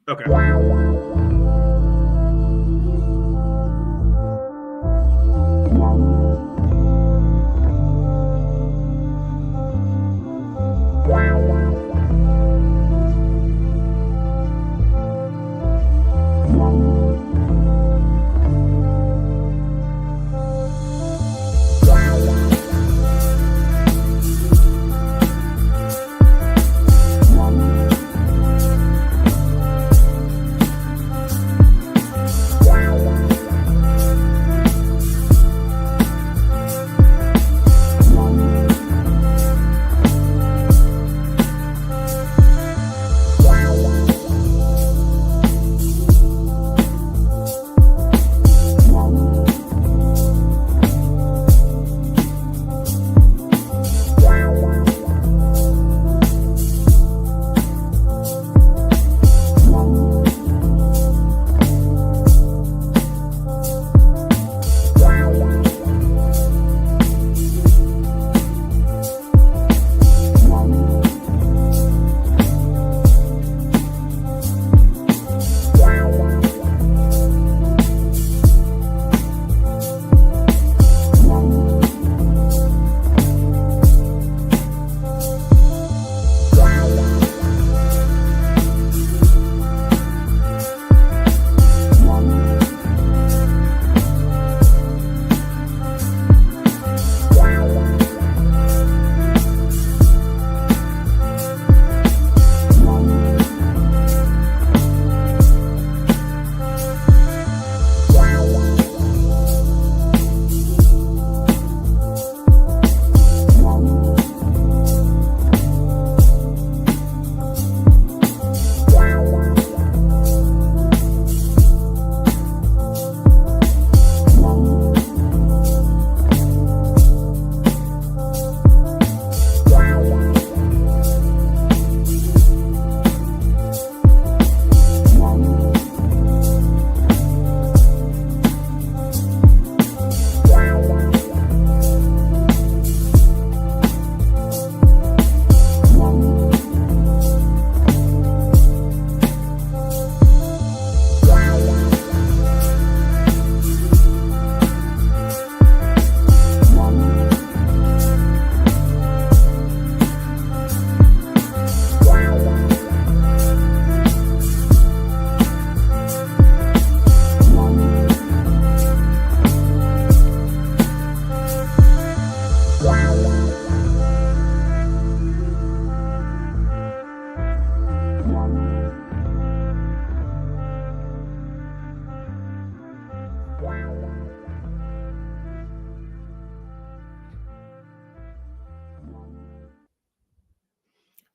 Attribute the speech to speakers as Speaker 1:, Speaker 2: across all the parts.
Speaker 1: Okay.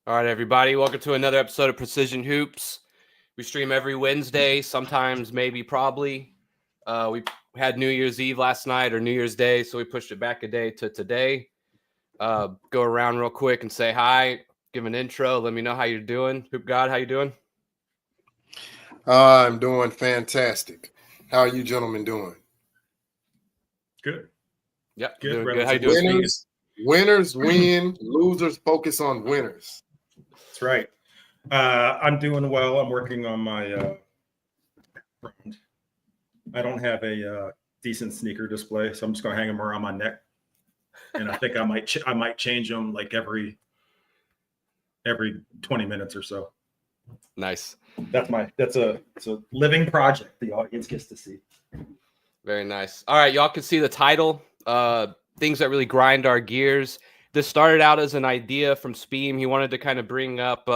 Speaker 2: All right, everybody. Welcome to another episode of Precision Hoops. We stream every Wednesday, sometimes, maybe, probably. We had New Year's Eve last night or New Year's Day, so we pushed it back a day to today. Go around real quick and say hi, give an intro, let me know how you're doing. Hoop God, how you doing?
Speaker 3: I'm doing fantastic. How are you gentlemen doing?
Speaker 1: Good.
Speaker 2: Yep,
Speaker 1: Good.
Speaker 2: doing good. How you doing?
Speaker 3: Winners win, losers focus on winners.
Speaker 1: That's right. I'm doing well. I'm working on my background. I don't have a decent sneaker display, so I'm just going to hang them around my neck. And I think I might change them like every 20 minutes or so.
Speaker 2: Nice.
Speaker 1: It's a living project the audience gets to see.
Speaker 2: Very nice. All right, y'all can see the title, things that really grind our gears. This started out as an idea from Speem. He wanted to kind of bring up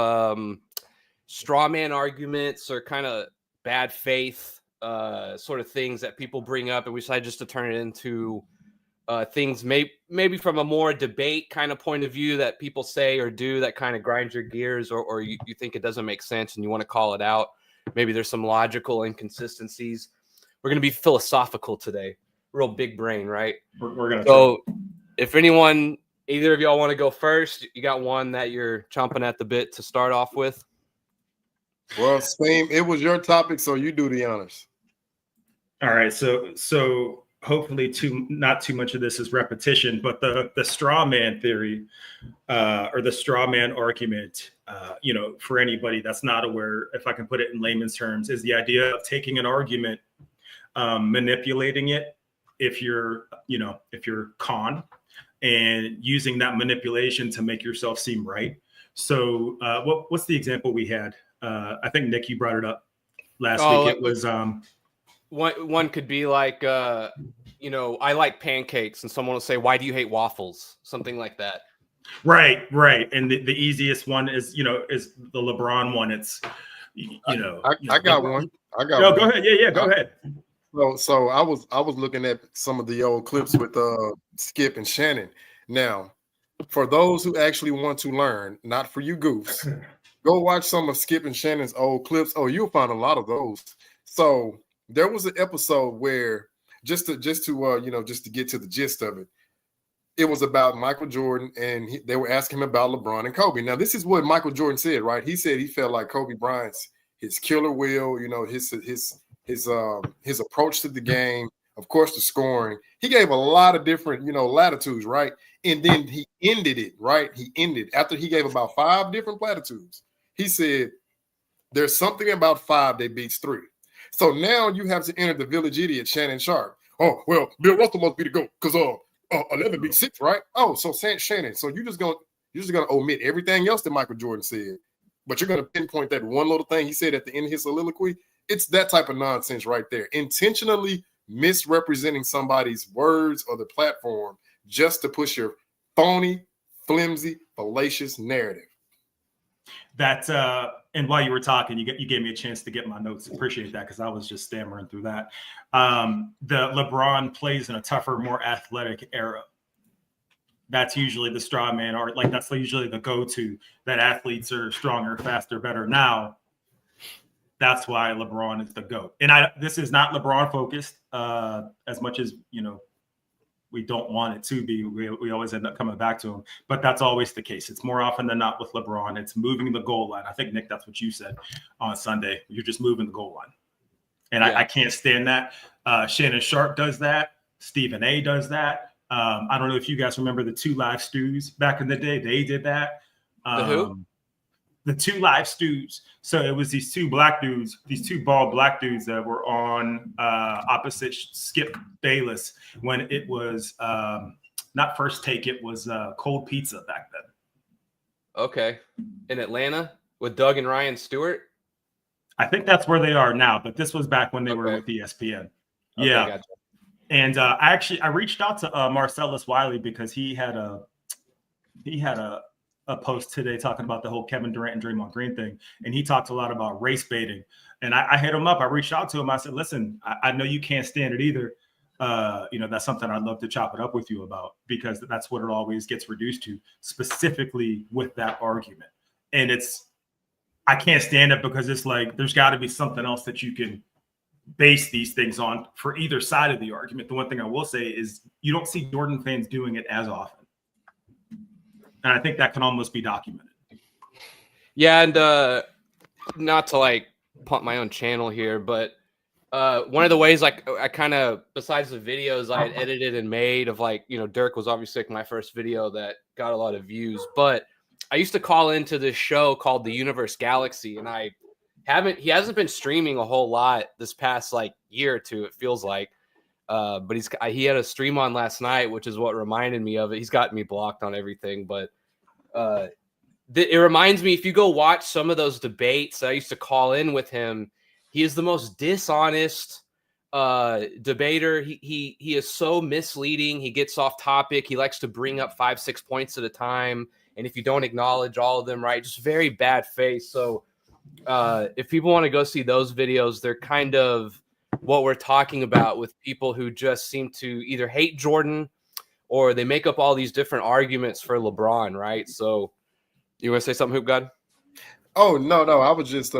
Speaker 2: straw man arguments or kind of bad faith sort of things that people bring up, and we decided just to turn it into things maybe from a more debate kind of point of view that people say or do that kind of grinds your gears, or you think it doesn't make sense and you want to call it out. Maybe there's some logical inconsistencies. We're going to be philosophical today. Real big brain, right?
Speaker 1: We're going to
Speaker 2: So if either of y'all want to go first, you got one that you're chomping at the bit to start off with?
Speaker 3: Well, Speem, it was your topic, so you do the honors.
Speaker 1: All right. So hopefully not too much of this is repetition, but the straw man theory or the straw man argument, for anybody that's not aware, if I can put it in layman's terms, is the idea of taking an argument, manipulating it if you're con, and using that manipulation to make yourself seem right. So what's the example we had? I think Nick, you brought it up last week. It was
Speaker 2: one could be like I like pancakes, and someone will say, "Why do you hate waffles?" Something like that.
Speaker 1: Right. And the easiest one is the LeBron one. It's
Speaker 3: I got one.
Speaker 1: Go ahead. Yeah, go ahead.
Speaker 3: So I was looking at some of the old clips with Skip and Shannon. Now, for those who actually want to learn, not for you goofs, go watch some of Skip and Shannon's old clips. Oh, you'll find a lot of those. So there was an episode where just to get to the gist of it, it was about Michael Jordan, and they were asking him about LeBron and Kobe. Now, this is what Michael Jordan said, right? He said he felt like Kobe Bryant's his killer will, his approach to the game, of course, the scoring. He gave a lot of different, latitudes, right? And then he ended it, right? He ended after he gave about 5 different platitudes. He said, "There's something about 5 that beats 3." So now you have to enter the village idiot, Shannon Sharp. Oh, well, Bill Russell must be the GOAT because 11 beats 6, right? Oh, so Shannon, so you're just gonna omit everything else that Michael Jordan said, but you're gonna pinpoint that one little thing he said at the end of his soliloquy. It's that type of nonsense right there. Intentionally misrepresenting somebody's words or the platform just to push your phony, flimsy, fallacious narrative.
Speaker 1: That and while you were talking, you gave me a chance to get my notes. Appreciate that, because I was just stammering through that. The LeBron plays in a tougher, more athletic era. That's usually the straw man, or like that's usually the go-to, that athletes are stronger, faster, better. Now, that's why LeBron is the GOAT. And this is not LeBron focused, as much as we don't want it to be. We always end up coming back to him, but that's always the case. It's more often than not with LeBron. It's moving the goal line. I think, Nick, that's what you said on Sunday. You're just moving the goal line. And I can't stand that. Shannon Sharp does that. Stephen A does that. I don't know if you guys remember the 2 Live Stews back in the day. They did that.
Speaker 2: The who?
Speaker 1: The 2 Live Stews. So it was these 2 black dudes, these 2 bald black dudes that were on opposite Skip Bayless when it was not First Take, it was Cold Pizza back then.
Speaker 2: Okay. In Atlanta with Doug and Ryan Stewart?
Speaker 1: I think that's where they are now, but this was back when they were with ESPN.
Speaker 2: Okay,
Speaker 1: Yeah.
Speaker 2: gotcha.
Speaker 1: And I reached out to Marcellus Wiley because he had a post today talking about the whole Kevin Durant and Draymond Green thing. And he talked a lot about race baiting. And I hit him up. I reached out to him. I said, listen, I know you can't stand it either. That's something I'd love to chop it up with you about, because that's what it always gets reduced to, specifically with that argument. And I can't stand it because it's like, there's got to be something else that you can base these things on for either side of the argument. The one thing I will say is you don't see Jordan fans doing it as often. And I think that can almost be documented.
Speaker 2: Yeah, and not to pump my own channel here, but one of the ways I kind of, besides the videos I had edited and made of Dirk was obviously my first video that got a lot of views, but I used to call into this show called The Universe Galaxy, and he hasn't been streaming a whole lot this past year or two, it feels like. But he had a stream on last night, which is what reminded me of it. He's got me blocked on everything, but it reminds me, if you go watch some of those debates I used to call in with him, he is the most dishonest debater. He is so misleading. He gets off topic. He likes to bring up 5-6 points at a time, and if you don't acknowledge all of them, right, just very bad face. So if people want to go see those videos, they're kind of what we're talking about with people who just seem to either hate Jordan or they make up all these different arguments for LeBron, right? So you want to say something, Hoop God?
Speaker 3: Oh, no. I was just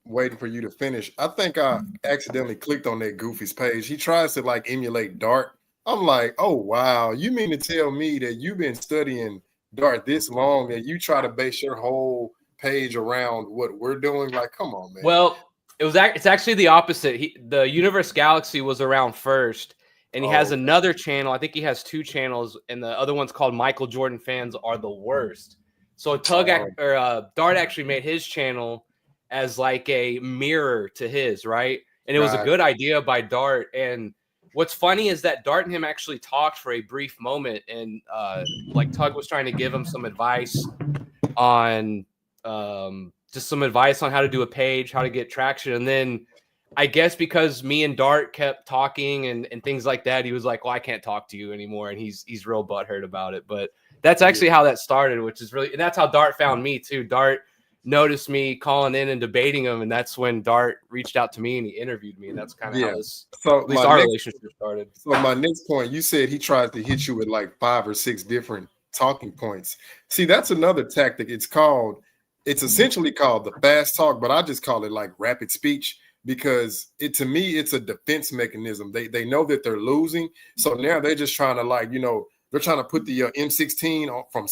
Speaker 3: waiting for you to finish. I think I accidentally clicked on that Goofy's page. He tries to emulate Dart. I'm like, oh, wow. You mean to tell me that you've been studying Dart this long that you try to base your whole page around what we're doing? Come on, man.
Speaker 2: Well, it's actually the opposite. The Universe Galaxy was around first, And he has another channel. I think he has 2 channels, and the other one's called Michael Jordan Fans Are the Worst. So Dart actually made his channel as like a mirror to his, right? And it was a good idea by Dart. And what's funny is that Dart and him actually talked for a brief moment, and like Tug was trying to give him some advice on just some advice on how to do a page, how to get traction. And then I guess because me and Dart kept talking and things like that, he was like, well, I can't talk to you anymore. And he's real butthurt about it. But that's actually how that started, which is really, and that's how Dart found me too. Dart noticed me calling in and debating him. And that's when Dart reached out to me and he interviewed me. And that's kind of how this, at least our relationship started.
Speaker 3: So my next point, you said he tried to hit you with like 5 or 6 different talking points. See, that's another tactic. It's essentially called the fast talk, but I just call it like rapid speech, because to me, it's a defense mechanism. They know that they're losing. So now they're just trying to like, they're trying to put the M16 on from.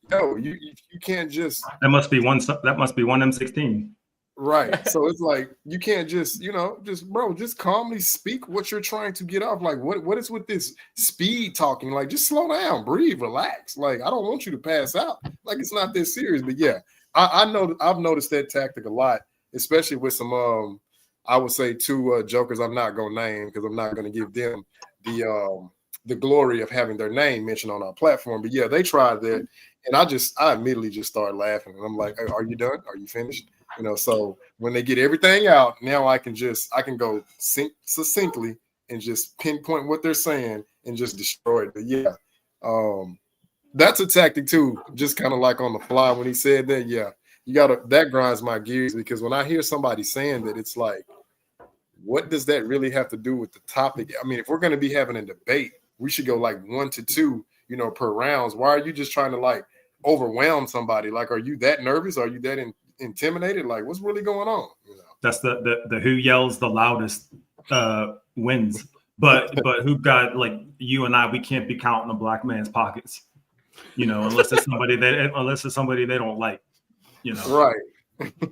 Speaker 3: No, you can't just.
Speaker 1: That must be one M16.
Speaker 3: Right. So it's like you can't just, just calmly speak what you're trying to get off. Like what is with this speed talking? Like just slow down, breathe, relax. Like I don't want you to pass out. Like it's not this serious. But yeah, I know I've noticed that tactic a lot, especially with some I would say 2 jokers I'm not gonna name because I'm not gonna give them the glory of having their name mentioned on our platform. But yeah, they tried that, and I immediately just started laughing, and I'm like, hey, are you done? Are you finished? So when they get everything out, now I can go succinctly and just pinpoint what they're saying and just destroy it. But yeah, that's a tactic too. Just kind of like on the fly when he said that. Yeah, that grinds my gears, because when I hear somebody saying that, it's like, what does that really have to do with the topic? I mean, if we're going to be having a debate, we should go like 1 to 2, per rounds. Why are you just trying to like overwhelm somebody? Like, are you that nervous? Are you that intimidated? Like, what's really going on?
Speaker 1: That's the who yells the loudest wins. But who got, like you and I, we can't be counting a black man's pockets, unless it's somebody they don't like,
Speaker 3: Right.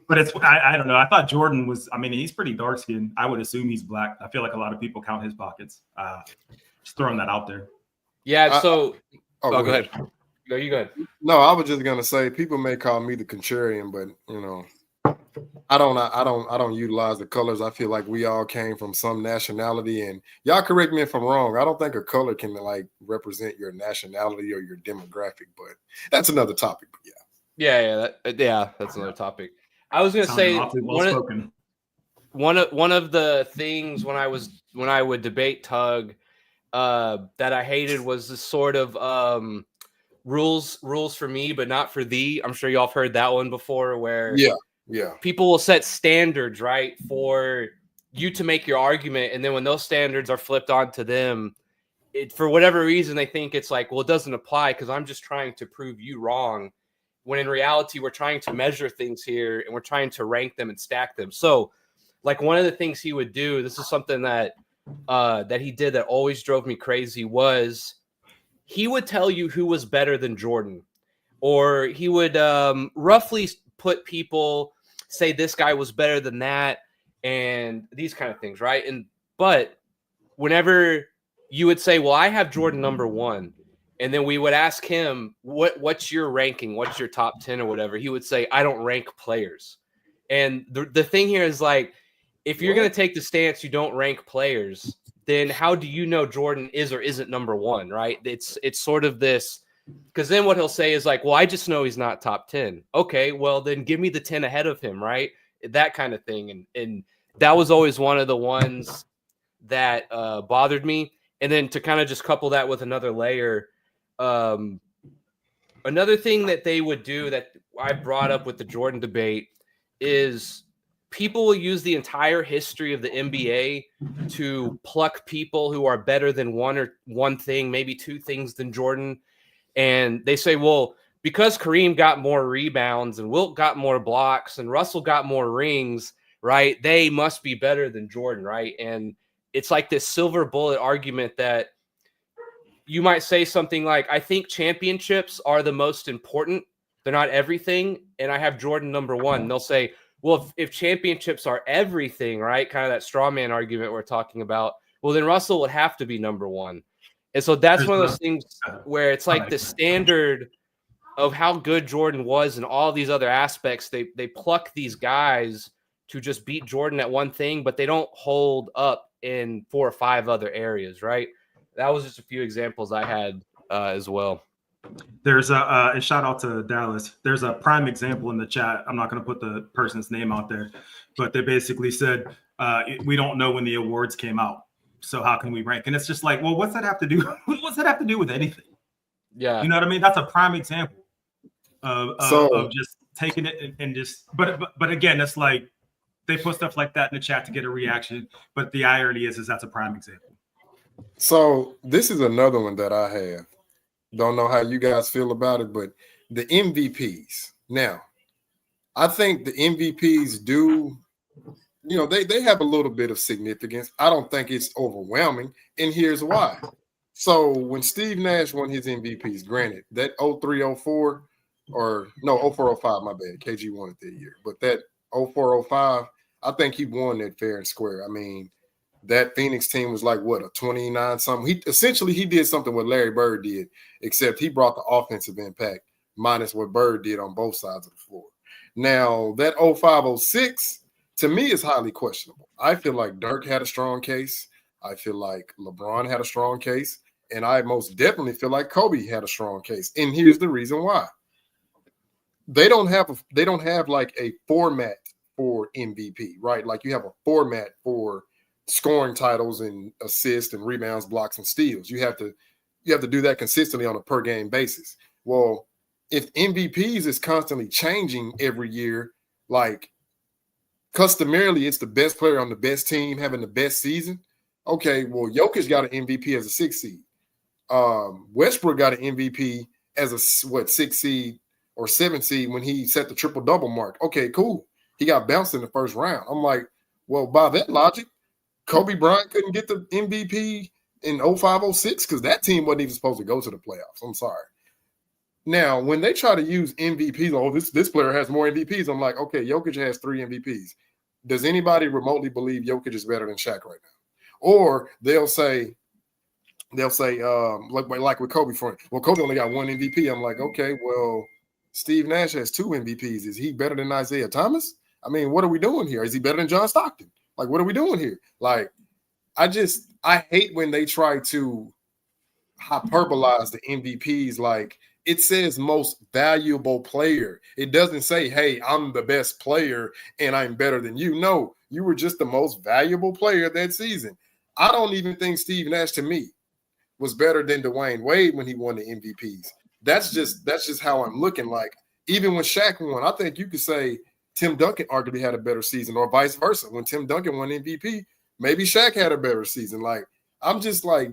Speaker 1: But I don't know. I thought Jordan was, he's pretty dark skinned. I would assume he's black. I feel like a lot of people count his pockets. Just throwing that out there.
Speaker 2: Yeah. So
Speaker 3: go
Speaker 2: ahead. No, you go ahead.
Speaker 3: No, I was just gonna say people may call me the contrarian, but I don't utilize the colors. I feel like we all came from some nationality, and y'all correct me if I'm wrong. I don't think a color can like represent your nationality or your demographic, but that's another topic. But
Speaker 2: yeah, that's another topic. I was gonna say one of the things when I would debate Tug that I hated was the sort of rules for me, but not for thee. I'm sure y'all have heard that one before, where people will set standards, right, for you to make your argument, and then when those standards are flipped onto them, for whatever reason they think it's like, well, it doesn't apply because I'm just trying to prove you wrong, when in reality we're trying to measure things here and we're trying to rank them and stack them. So like one of the things he would do, this is something that he did that always drove me crazy, was he would tell you who was better than Jordan, or he would roughly put people, say this guy was better than that, and these kind of things, right? But whenever you would say, well, I have Jordan number 1, and then we would ask him, what's your ranking? What's your top 10 or whatever? He would say, I don't rank players. And the thing here is like, if you're going to take the stance you don't rank players, then how do you know Jordan is or isn't number 1, right? It's sort of this, because then what he'll say is like, well, I just know he's not top 10. Okay, well, then give me the 10 ahead of him, right? That kind of thing. And that was always one of the ones that bothered me. And then to kind of just couple that with another layer, another thing that they would do that I brought up with the Jordan debate is people will use the entire history of the NBA to pluck people who are better than one thing, maybe 2 things than Jordan. And they say, well, because Kareem got more rebounds and Wilt got more blocks and Russell got more rings, right, they must be better than Jordan, right? And it's like this silver bullet argument that you might say something like, I think championships are the most important. They're not everything. And I have Jordan number 1. And they'll say, well, if championships are everything, right? Kind of that straw man argument we're talking about. Well, then Russell would have to be number one. And so that's one of those things where it's like the standard of how good Jordan was in all these other aspects. They pluck these guys to just beat Jordan at one thing, but they don't hold up in 4 or 5 other areas, right? That was just a few examples I had as well.
Speaker 1: There's and shout out to Dallas. There's a prime example in the chat. I'm not going to put the person's name out there, but they basically said, we don't know when the awards came out. So how can we rank? And it's just like, well, what's that have to do? What's that have to do with anything?
Speaker 2: Yeah.
Speaker 1: You know what I mean? That's a prime example of just taking it and just, but again, it's like they put stuff like that in the chat to get a reaction. But the irony is that's a prime example.
Speaker 3: So this is another one that I have. Don't know how you guys feel about it, but the MVPs. Now, I think the MVPs do, you know, they have a little bit of significance. I don't think it's overwhelming, and here's why. So when Steve Nash won his MVPs, granted, that 03-04, or no, 04-05, my bad, KG won it that year, but that 04-05, I think he won that fair and square. I mean, that Phoenix team was like, what, a 29-something? He did something what Larry Bird did, except he brought the offensive impact minus what Bird did on both sides of the floor. Now, that 05-06, to me, is highly questionable. I feel like Dirk had a strong case. I feel like LeBron had a strong case. And I most definitely feel like Kobe had a strong case. And here's the reason why. They don't have like a format for MVP, right? Like you have a format for scoring titles and assists and rebounds, blocks, and steals. You have to do that consistently on a per game basis. Well, if MVPs is constantly changing every year, like customarily it's the best player on the best team having the best season. Okay, well, Jokic got an MVP as a 6 seed. Westbrook got an MVP as a 6 seed or 7 seed when he set the triple double mark. Okay, cool. He got bounced in the first round. I'm like, well, by that logic, Kobe Bryant couldn't get the MVP in 05-06 because that team wasn't even supposed to go to the playoffs. I'm sorry. Now, when they try to use MVPs, oh, this player has more MVPs, I'm like, okay, Jokic has 3 MVPs. Does anybody remotely believe Jokic is better than Shaq right now? Or they'll say, like with Kobe, well, Kobe only got 1 MVP. I'm like, okay, well, Steve Nash has 2 MVPs. Is he better than Isaiah Thomas? I mean, what are we doing here? Is he better than John Stockton? Like, what are we doing here? Like, I hate when they try to hyperbolize the MVPs. Like, it says most valuable player. It doesn't say, hey, I'm the best player and I'm better than you. No, you were just the most valuable player that season. I don't even think Steve Nash, to me, was better than Dwayne Wade when he won the MVPs. That's just how I'm looking. Like, even when Shaq won, I think you could say Tim Duncan arguably had a better season, or vice versa. When Tim Duncan won MVP, maybe Shaq had a better season. Like, I'm just like,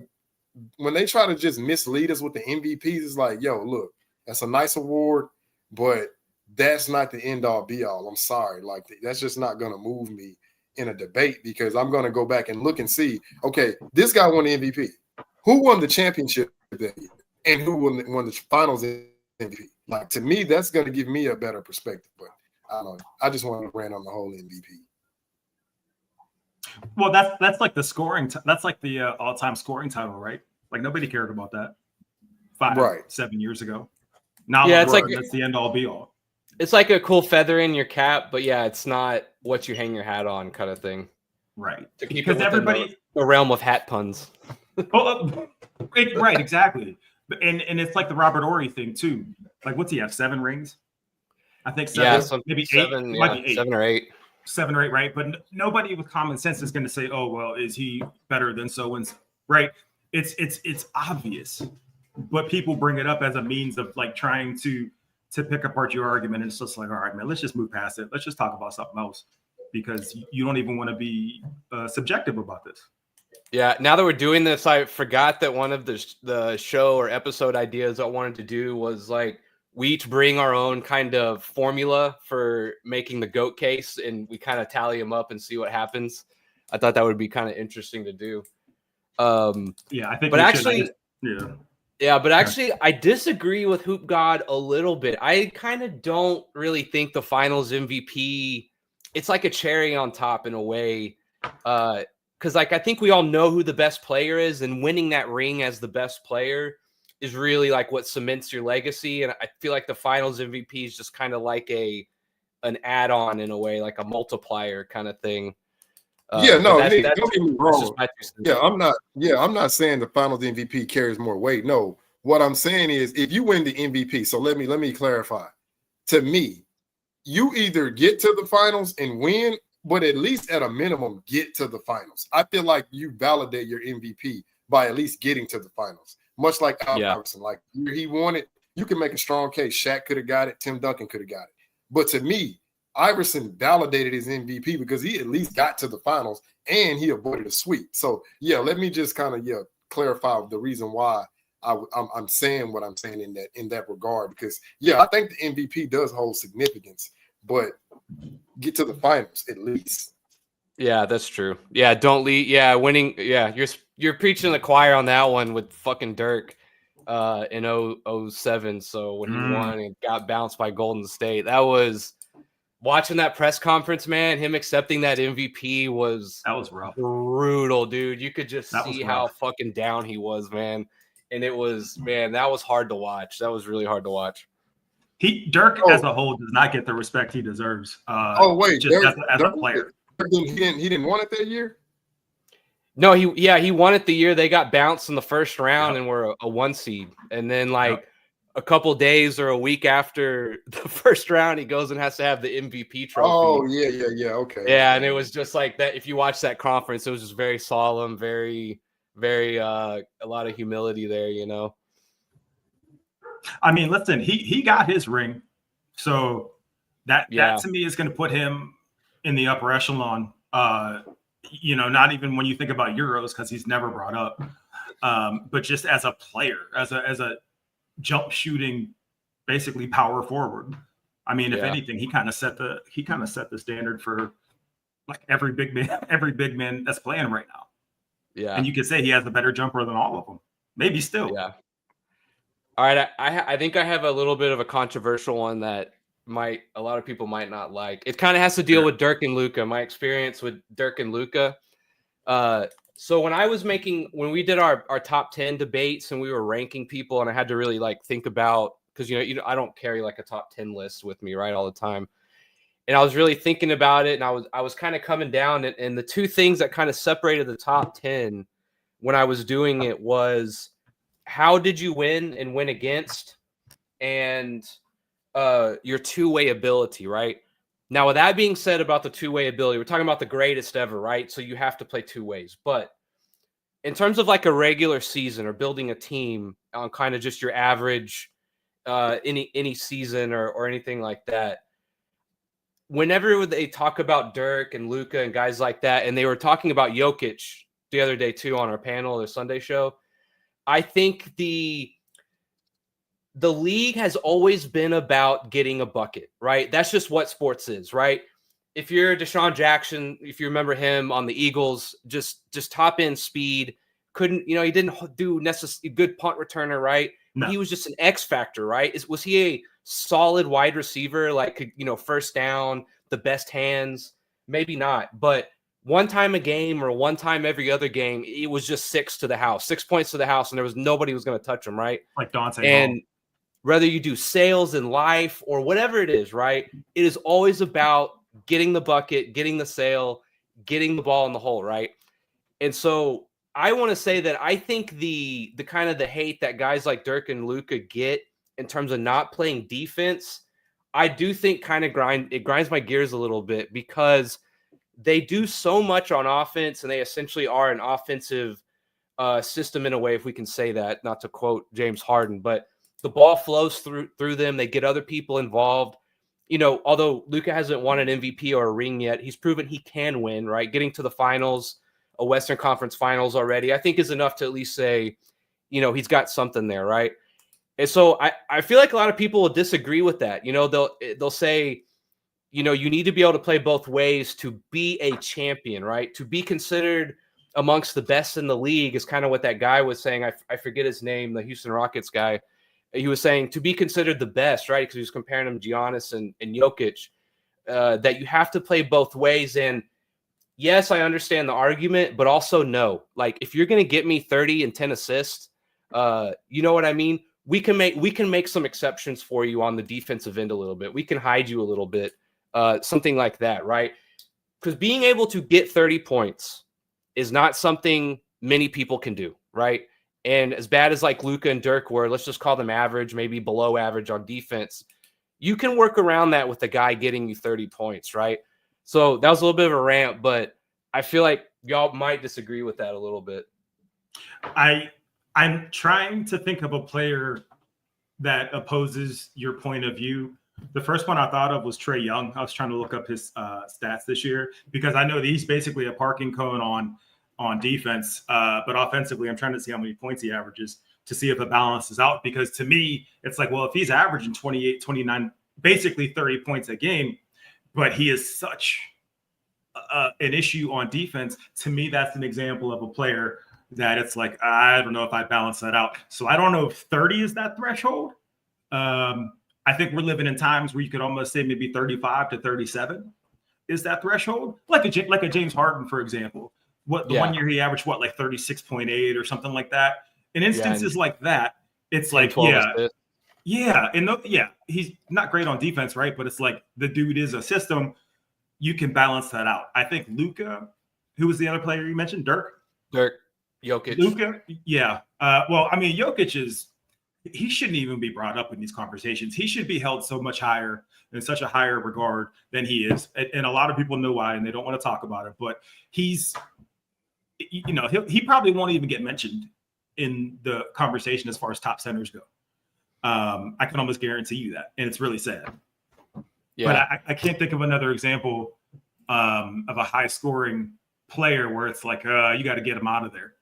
Speaker 3: when they try to just mislead us with the MVPs, it's like, yo, look, that's a nice award, but that's not the end all be all. I'm sorry. Like, that's just not going to move me in a debate, because I'm going to go back and look and see, okay, this guy won the MVP. Who won the championship that year? And who won the finals MVP? Like, to me, that's going to give me a better perspective. But I don't know. I just want to rant on the whole MVP.
Speaker 1: Well, that's like the scoring. That's like the all-time scoring title, right? Like, nobody cared about that 7 years ago. Now,
Speaker 2: yeah, it's like
Speaker 1: that's the end all be all.
Speaker 2: It's like a cool feather in your cap, but yeah, it's not what you hang your hat on, kind of thing.
Speaker 1: Right.
Speaker 2: To keep
Speaker 1: because everybody
Speaker 2: the realm of hat puns.
Speaker 1: Right, exactly. And it's like the Robert Horry thing too. Like, what's he have? 7 rings? I think 7.
Speaker 2: Yeah,
Speaker 1: maybe
Speaker 2: 7.
Speaker 1: 8.
Speaker 2: Yeah,
Speaker 1: Might be 8.
Speaker 2: 7 or 8.
Speaker 1: 7 or 8, right? But nobody with common sense is going to say, "Oh, well, is he better than so and so?" Right? It's obvious, but people bring it up as a means of like trying to pick apart your argument, and it's just like, all right, man, let's just move past it. Let's just talk about something else, because you don't even want to be subjective about this.
Speaker 2: Yeah, now that we're doing this, I forgot that one of the show or episode ideas I wanted to do was like we each bring our own kind of formula for making the GOAT case, and we kind of tally them up and see what happens. I thought that would be kind of interesting to do.
Speaker 1: Yeah, I think.
Speaker 2: But actually,
Speaker 1: yeah.
Speaker 2: I disagree with Hoop God a little bit. I kind of don't really think the Finals MVP it's like a cherry on top in a way. Because like I think we all know who the best player is, and winning that ring as the best player is really like what cements your legacy. And I feel like the Finals MVP is just kind of like an add-on in a way, like a multiplier kind of thing.
Speaker 3: Yeah, no,
Speaker 2: that's,
Speaker 3: Nick,
Speaker 2: that's,
Speaker 3: don't get me
Speaker 2: that's just
Speaker 3: wrong.
Speaker 2: my 2 cents.
Speaker 3: Yeah, I'm not saying the Finals MVP carries more weight. No, what I'm saying is if you win the MVP, so let me clarify. To me, you either get to the finals and win, but at least at a minimum, get to the finals. I feel like you validate your MVP by at least getting to the finals. Much like Allen Iverson, like he won it, you can make a strong case. Shaq could have got it, Tim Duncan could have got it. But to me, Iverson validated his MVP because he at least got to the finals and he avoided a sweep. So yeah, let me just kind of clarify the reason why I'm saying what I'm saying in that regard, because I think the MVP does hold significance, but get to the finals at least.
Speaker 2: Yeah, that's true. Yeah, don't leave. Yeah, winning. Yeah, you're preaching the choir on that one with fucking Dirk in 07. So when he won and got bounced by Golden State, that was watching that press conference, man. Him accepting that MVP was
Speaker 4: rough,
Speaker 2: brutal, dude. You could just see how fucking down he was, man. And it was, man, that was hard to watch. That was really hard to watch.
Speaker 4: Dirk as a whole does not get the respect he deserves.
Speaker 3: Just
Speaker 4: Dirk, as a player,
Speaker 3: he didn't want it that year.
Speaker 2: No, he won it the year they got bounced in the first round and were a 1 seed, and then a couple days or a week after the first round, he goes and has to have the MVP trophy.
Speaker 3: Oh yeah, okay.
Speaker 2: Yeah, and it was just like that. If you watch that conference, it was just very solemn, very, very a lot of humility there, you know.
Speaker 4: I mean, listen, he got his ring, so that to me is going to put him in the upper echelon. You know, not even when you think about Euros, because he's never brought up, but just as a player, as a jump shooting, basically power forward. I mean, if anything, he kind of set the standard for like every big man that's playing right now.
Speaker 2: Yeah,
Speaker 4: and you could say he has a better jumper than all of them. Maybe still.
Speaker 2: Yeah. All right, I think I have a little bit of a controversial one that a lot of people might not like. It kind of has to deal with Dirk and Luka. My experience with Dirk and Luka. So when we did our top 10 debates and we were ranking people, and I had to really like think about, because you know I don't carry like a top 10 list with me right all the time, and I was really thinking about it, and I was kind of coming down, and the two things that kind of separated the top 10 when I was doing it was how did you win and win against, and your two-way ability, right? Now, with that being said about the two-way ability, we're talking about the greatest ever, right? So you have to play two ways. But in terms of like a regular season or building a team on kind of just your average any season or anything like that, whenever they talk about Dirk and Luka and guys like that, and they were talking about Jokic the other day too on our panel, the Sunday show, I think the league has always been about getting a bucket, right? That's just what sports is, right? If you're Deshaun Jackson, if you remember him on the Eagles, just top end speed, he didn't do necessarily good punt returner, right?
Speaker 4: No.
Speaker 2: He was just an X factor, right? Was he a solid wide receiver, like, first down, the best hands? Maybe not, but one time a game or one time every other game, it was just 6 points to the house, and there was nobody who was going to touch him, right?
Speaker 4: Like Dante
Speaker 2: and
Speaker 4: Hall.
Speaker 2: Whether you do sales in life or whatever it is, right? It is always about getting the bucket, getting the sale, getting the ball in the hole, right? And so I want to say that I think the kind of the hate that guys like Dirk and Luka get in terms of not playing defense, I do think kind of grinds my gears a little bit, because they do so much on offense, and they essentially are an offensive system in a way, if we can say that, not to quote James Harden, but the ball flows through them. They get other people involved. Although Luka hasn't won an MVP or a ring yet, he's proven he can win, right? Getting to the finals, a Western Conference Finals already, I think is enough to at least say, he's got something there, right? And so I feel like a lot of people will disagree with that. They'll say, you need to be able to play both ways to be a champion, right? To be considered amongst the best in the league is kind of what that guy was saying. I forget his name, the Houston Rockets guy. He was saying to be considered the best, right? Because he was comparing him to Giannis and Jokic. that you have to play both ways. And yes, I understand the argument, but also no. Like if you're going to get me 30 and 10 assists, you know what I mean? We can make some exceptions for you on the defensive end a little bit. We can hide you a little bit, something like that, right? Because being able to get 30 points is not something many people can do, right? And as bad as like Luka and Dirk were, let's just call them average, maybe below average on defense. You can work around that with the guy getting you 30 points, right? So that was a little bit of a rant, but I feel like y'all might disagree with that a little bit.
Speaker 4: I'm trying to think of a player that opposes your point of view. The first one I thought of was Trae Young. I was trying to look up his stats this year because I know that he's basically a parking cone on defense, but offensively, I'm trying to see how many points he averages to see if it balances out. Because to me, it's like, well, if he's averaging 28, 29, basically 30 points a game, but he is such an issue on defense, to me, that's an example of a player that it's like, I don't know if I balance that out. So I don't know if 30 is that threshold. I think we're living in times where you could almost say maybe 35 to 37 is that threshold. Like a James Harden, for example. One year he averaged like 36.8 or something like that. In instances like that, it's like, he's not great on defense, right? But it's like the dude is a system. You can balance that out. I think Luka, who was the other player you mentioned? Dirk,
Speaker 2: Jokic.
Speaker 4: Luka, yeah. Well, I mean, Jokic he shouldn't even be brought up in these conversations. He should be held so much higher, in such a higher regard than he is. And a lot of people know why, and they don't want to talk about it. But he's, he probably won't even get mentioned in the conversation as far as top centers go. I can almost guarantee you that. And it's really sad. Yeah. But I can't think of another example of a high scoring player where it's like, you got to get him out of there.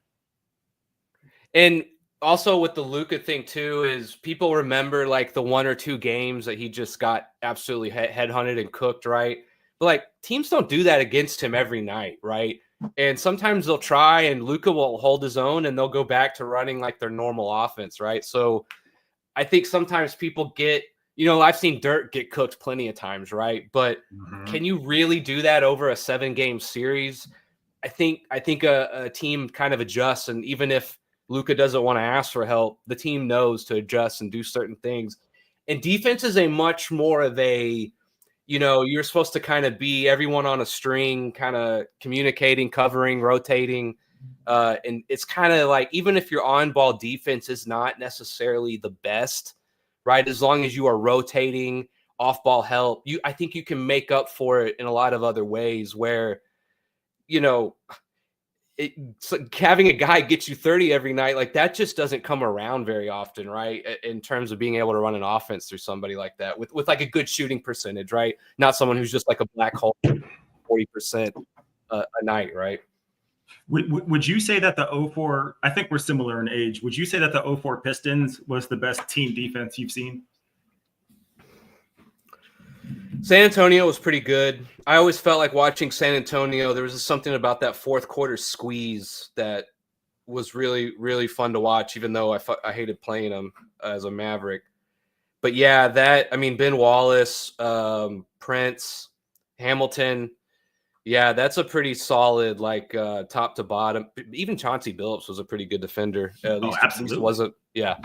Speaker 2: And also with the Luka thing too, is people remember like the 1 or 2 games that he just got absolutely headhunted and cooked, right? But like teams don't do that against him every night, right? And sometimes they'll try and Luka will hold his own and they'll go back to running like their normal offense, right? So I think sometimes people get, I've seen Dirk get cooked plenty of times, right? But can you really do that over a 7-game series? I think a team kind of adjusts, and even if Luka doesn't want to ask for help, the team knows to adjust and do certain things. And defense is a much more of a, you're supposed to kind of be everyone on a string, kind of communicating, covering, rotating. And it's kind of like, even if your on-ball defense is not necessarily the best, right? As long as you are rotating, off-ball help, I think you can make up for it in a lot of other ways where, it's like having a guy get you 30 every night, like that just doesn't come around very often, right? In terms of being able to run an offense through somebody like that with like a good shooting percentage, right? Not someone who's just like a black hole, 40% a night, right?
Speaker 4: Would you say that the 04, I think we're similar in age, would you say that the 04 Pistons was the best team defense you've seen?
Speaker 2: San Antonio was pretty good. I always felt like watching San Antonio, there was something about that fourth quarter squeeze that was really, really fun to watch, even though I hated playing them as a Maverick. But yeah, Ben Wallace, Prince, Hamilton, yeah, that's a pretty solid, like top to bottom. Even Chauncey Billups was a pretty good defender. At least wasn't, yeah.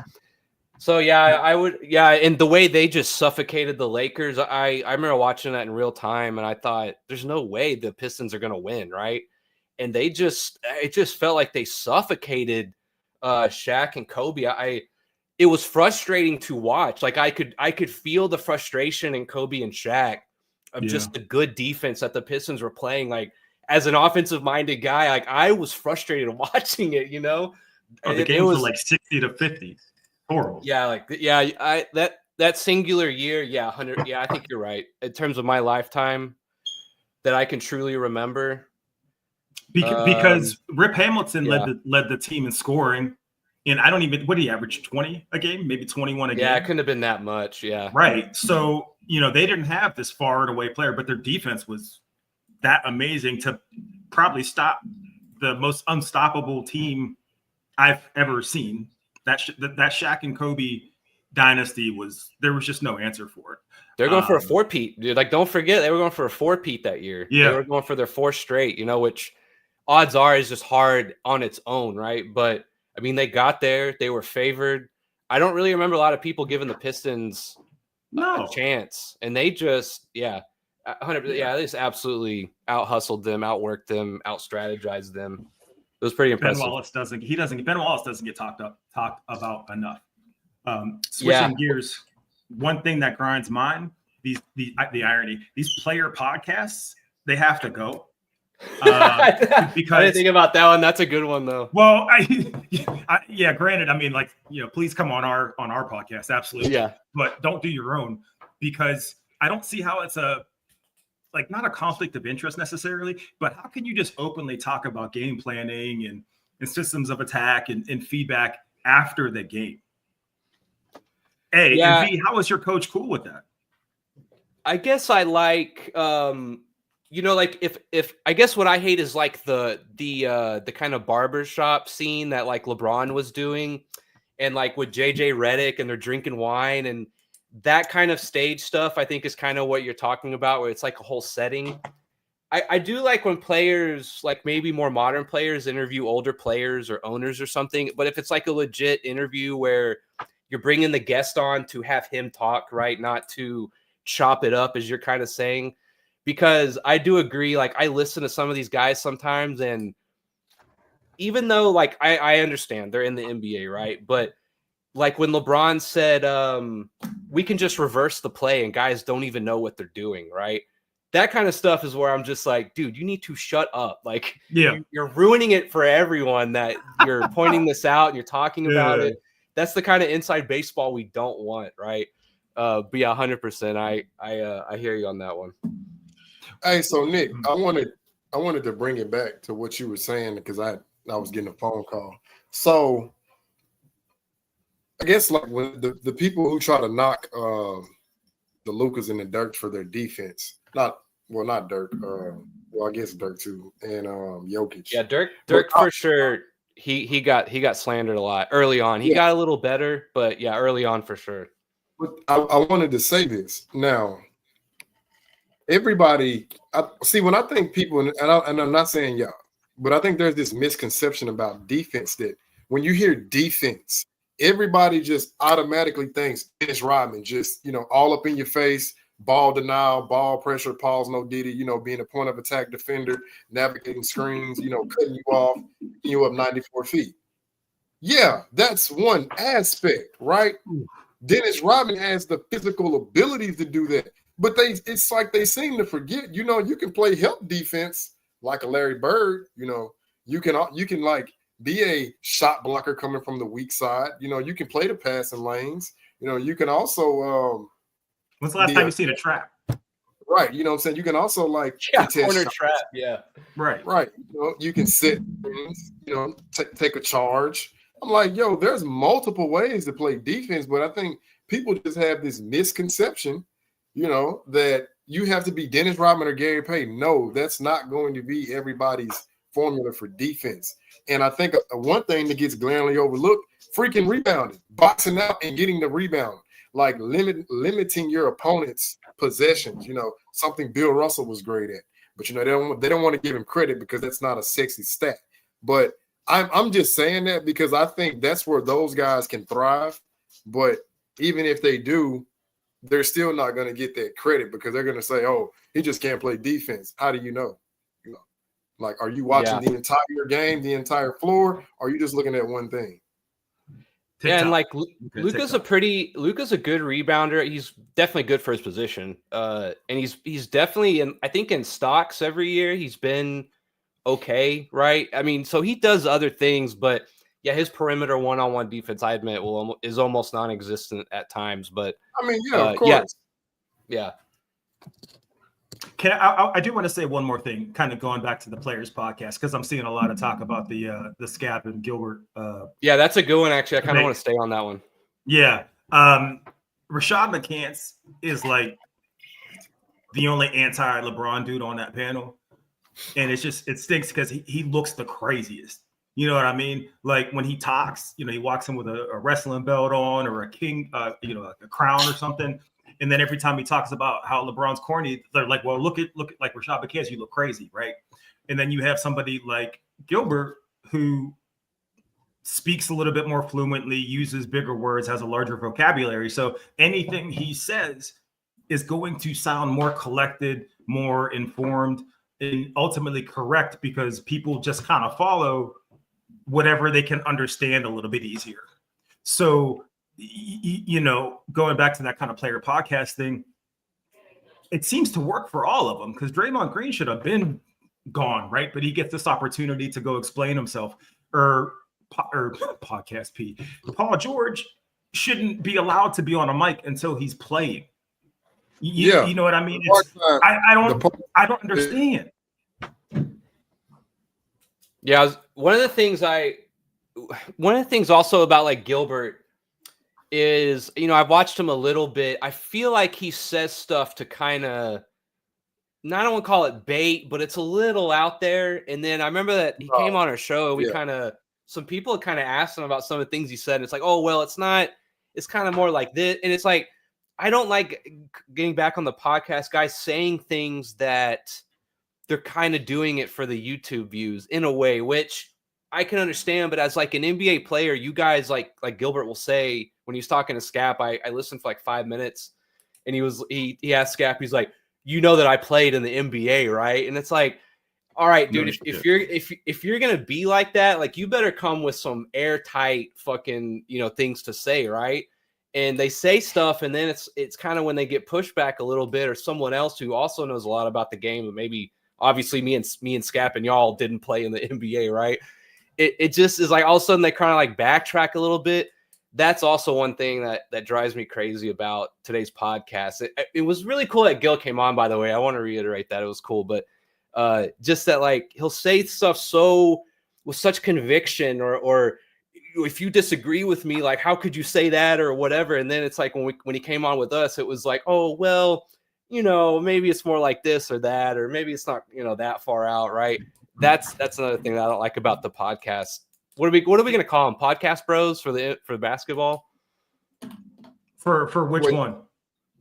Speaker 2: So yeah, I would, yeah, and the way they just suffocated the Lakers, I remember watching that in real time, and I thought, there's no way the Pistons are gonna win, right? And it just felt like they suffocated Shaq and Kobe. It was frustrating to watch. Like I could feel the frustration in Kobe and Shaq of just the good defense that the Pistons were playing. Like as an offensive minded guy, like I was frustrated watching it.
Speaker 4: Oh, the games were like 60 to 50. Horrible.
Speaker 2: Yeah, that singular year, 100. Yeah, I think you're right. In terms of my lifetime, that I can truly remember,
Speaker 4: because Rip Hamilton led the team in scoring, and I don't even, what did he average, 20 a game, maybe 21 a game?
Speaker 2: Yeah, it couldn't have been that much. Yeah,
Speaker 4: right. So they didn't have this far and away player, but their defense was that amazing to probably stop the most unstoppable team I've ever seen. That Shaq and Kobe dynasty there was just no answer for it.
Speaker 2: They're going for a four-peat, dude. Like, don't forget, they were going for a four-peat that year.
Speaker 4: Yeah.
Speaker 2: They were going for their fourth straight, which odds are is just hard on its own, right? But, I mean, they got there. They were favored. I don't really remember a lot of people giving the Pistons a chance. And they just, 100%, they just absolutely out-hustled them, outworked them, out-strategized them. It was pretty impressive.
Speaker 4: Ben Wallace doesn't get talked about enough. Switching gears, one thing that grinds mine, the irony, these player podcasts, they have to go. Because
Speaker 2: I didn't think about that one. That's a good one though.
Speaker 4: Well, granted, I mean, like, please come on our podcast, absolutely.
Speaker 2: Yeah.
Speaker 4: But don't do your own, because I don't see how it's not a conflict of interest necessarily, but how can you just openly talk about game planning and systems of attack and feedback after the game? And B, how is your coach cool with that?
Speaker 2: I guess I like, like if I guess what I hate is like the kind of barbershop scene that like LeBron was doing, and like with JJ Redick and they're drinking wine and that kind of stage stuff. I think is kind of what you're talking about, where it's like a whole setting. I do like when players, like maybe more modern players, interview older players or owners or something. But if it's like a legit interview where you're bringing the guest on to have him talk, right? Not to chop it up, as you're kind of saying. Because I do agree, like I listen to some of these guys sometimes, and even though like I understand they're in the NBA, right? But like when LeBron said, we can just reverse the play and guys don't even know what they're doing, right? That kind of stuff is where I'm just like, dude, you need to shut up. Like, you're ruining it for everyone that you're pointing this out and you're talking about it. That's the kind of inside baseball we don't want, right? But yeah, 100%. I hear you on that one.
Speaker 3: Hey, so Nick, I wanted to bring it back to what you were saying, because I was getting a phone call. So I guess like when the people who try to knock the Lucas and the Dirk for their defense, not Dirk, I guess Dirk too, and Jokic.
Speaker 2: Yeah, Dirk for sure. He got slandered a lot early on. He got a little better, but yeah, early on for sure.
Speaker 3: But I wanted to say this now. Everybody, when I think people, and I'm not saying y'all, but I think there's this misconception about defense that when you hear defense, everybody just automatically thinks Dennis Rodman, just, all up in your face, ball denial, ball pressure, pause, no Diddy, being a point of attack defender, navigating screens, cutting you off, you up 94 feet. Yeah, that's one aspect, right? Dennis Rodman has the physical abilities to do that. But it's like they seem to forget, you can play help defense like a Larry Bird, you can like be a shot blocker coming from the weak side. You can play the passing lanes. You can also
Speaker 4: when's the last time you seen a trap?
Speaker 3: Right. You know what I'm saying? You can also like
Speaker 2: corner trap, yeah.
Speaker 3: Right. You can sit things, take a charge. I'm like, there's multiple ways to play defense, but I think people just have this misconception, that you have to be Dennis Rodman or Gary Payton. No, that's not going to be everybody's formula for defense. And I think one thing that gets glaringly overlooked, freaking rebounding, boxing out and getting the rebound, like limiting your opponent's possessions, something Bill Russell was great at. But, they don't want to give him credit because that's not a sexy stat. But I'm just saying that because I think that's where those guys can thrive. But even if they do, they're still not going to get that credit because they're going to say, oh, he just can't play defense. How do you know? Like, are you watching the entire game, the entire floor? Or are you just looking at one thing?
Speaker 2: Yeah, and like Luka's a good rebounder. He's definitely good for his position. And he's definitely I think in stocks every year he's been okay, right? I mean, so he does other things, but yeah, his perimeter one-on-one defense, I admit, is almost non-existent at times. But
Speaker 3: I mean, of course,
Speaker 2: yeah.
Speaker 4: I do want to say one more thing, kind of going back to the Players podcast, because I'm seeing a lot of talk about the Scap and Gilbert.
Speaker 2: Yeah, that's a good one. Actually, I kind of want to stay on that one.
Speaker 4: Yeah, Rashad McCants is like the only anti-LeBron dude on that panel, and it stinks because he looks the craziest. You know what I mean? Like when he talks, he walks in with a wrestling belt on or a king, a crown or something. And then every time he talks about how LeBron's corny, they're like, well, look at like Rashad Bakez, you look crazy, right? And then you have somebody like Gilbert who speaks a little bit more fluently, uses bigger words, has a larger vocabulary. So anything he says is going to sound more collected, more informed, and ultimately correct because people just kind of follow whatever they can understand a little bit easier. So, going back to that kind of player podcast thing, it seems to work for all of them because Draymond Green should have been gone, right? But he gets this opportunity to go explain himself. Or podcast P. Paul George shouldn't be allowed to be on a mic until he's playing. You know what I mean? I don't understand.
Speaker 2: Yeah, one of the things also about like Gilbert is, I've watched him a little bit. I feel like he says stuff to kind of, I don't want to call it bait, but it's a little out there. And then I remember that he came on our show. Some people kind of asked him about some of the things he said. And it's like, oh, well, it's not, it's kind of more like this. And it's like, I don't like getting back on the podcast, guys saying things that they're kind of doing it for the YouTube views in a way, which I can understand. But as like an NBA player, you guys like Gilbert will say when he's talking to Scap, I listened for like 5 minutes and he asked Scap, he's like, that I played in the NBA, right? And it's like, all right, dude, if you're gonna be like that, like you better come with some airtight fucking things to say, right? And they say stuff, and then it's kind of when they get pushed back a little bit, or someone else who also knows a lot about the game, but maybe obviously me and Scap and y'all didn't play in the NBA, right? It just is like all of a sudden they kind of like backtrack a little bit. That's also one thing that drives me crazy about today's podcast. It was really cool that Gil came on, by the way. I want to reiterate that it was cool, but just that like he'll say stuff so with such conviction, or if you disagree with me, like how could you say that or whatever? And then it's like when he came on with us, it was like, oh well, maybe it's more like this or that, or maybe it's not that far out, right? That's another thing that I don't like about the podcast. What are we going to call them? Podcast bros for basketball?
Speaker 4: For which one?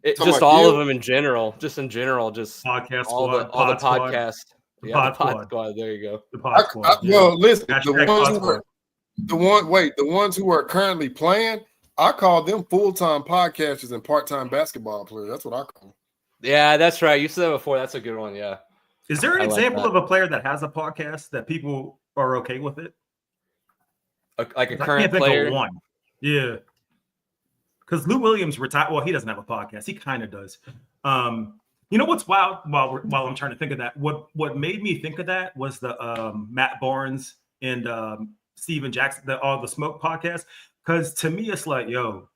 Speaker 2: Just all of them in general. Just in general, just
Speaker 4: podcast
Speaker 2: all
Speaker 4: squad,
Speaker 2: the podcasts.
Speaker 4: The pod
Speaker 2: squad. There you go.
Speaker 4: The pod squad.
Speaker 3: Well, listen, the ones who are currently playing, I call them full-time podcasters and part-time basketball players. That's what I call them.
Speaker 2: Yeah, that's right. You said that before. That's a good one. Yeah.
Speaker 4: Is there an example of a player that has a podcast that people are okay with it?
Speaker 2: Like a current player?
Speaker 4: One. Yeah. Because Lou Williams retired. Well, he doesn't have a podcast. He kind of does. You know what's wild? While I'm trying to think of that, what made me think of that was the Matt Barnes and Steven Jackson, all the Smoke podcast. Because to me, it's like, yo,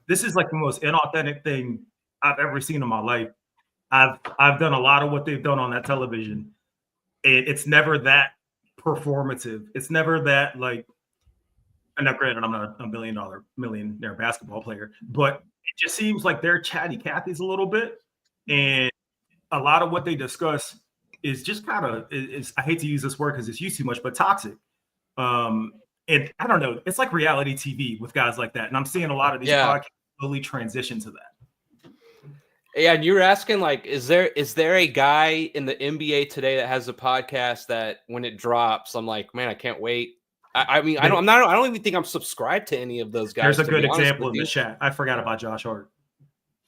Speaker 4: this is like the most inauthentic thing I've ever seen in my life. I've done a lot of what they've done on that television, and it's never that performative. It's never that like. And now, granted, I'm not a millionaire basketball player, but it just seems like they're chatty Cathy's a little bit, and a lot of what they discuss is just kind of is. I hate to use this word because it's used too much, but toxic. And I don't know. It's like reality TV with guys like that, and I'm seeing a lot of these podcasts slowly transition to that.
Speaker 2: Yeah, and you were asking like, is there a guy in the NBA today that has a podcast that when it drops, I'm like, man, I can't wait. I mean, I don't even think I'm subscribed to any of those guys.
Speaker 4: There's a good example in the chat. I forgot about Josh Hart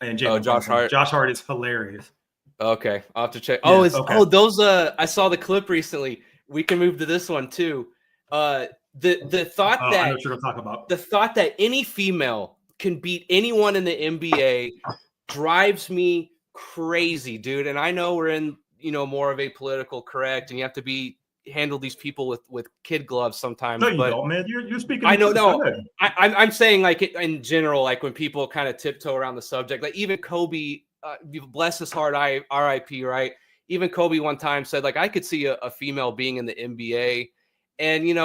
Speaker 4: and Jalen
Speaker 2: Josh Hart.
Speaker 4: Josh Hart is hilarious.
Speaker 2: Okay, I'll have to check.
Speaker 4: Yeah,
Speaker 2: Those. I saw the clip recently. We can move to this one too. The thought that
Speaker 4: I know what you're gonna talk about.
Speaker 2: The thought that any female can beat anyone in the NBA drives me crazy, dude. And I know we're in more of a political correct, and you have to handle these people with kid gloves sometimes.
Speaker 4: No, you don't, man. You're speaking.
Speaker 2: I know. No, I'm saying like in general, like when people kind of tiptoe around the subject, like even Kobe, bless his heart, R.I.P. Right? Even Kobe one time said like I could see a female being in the NBA, and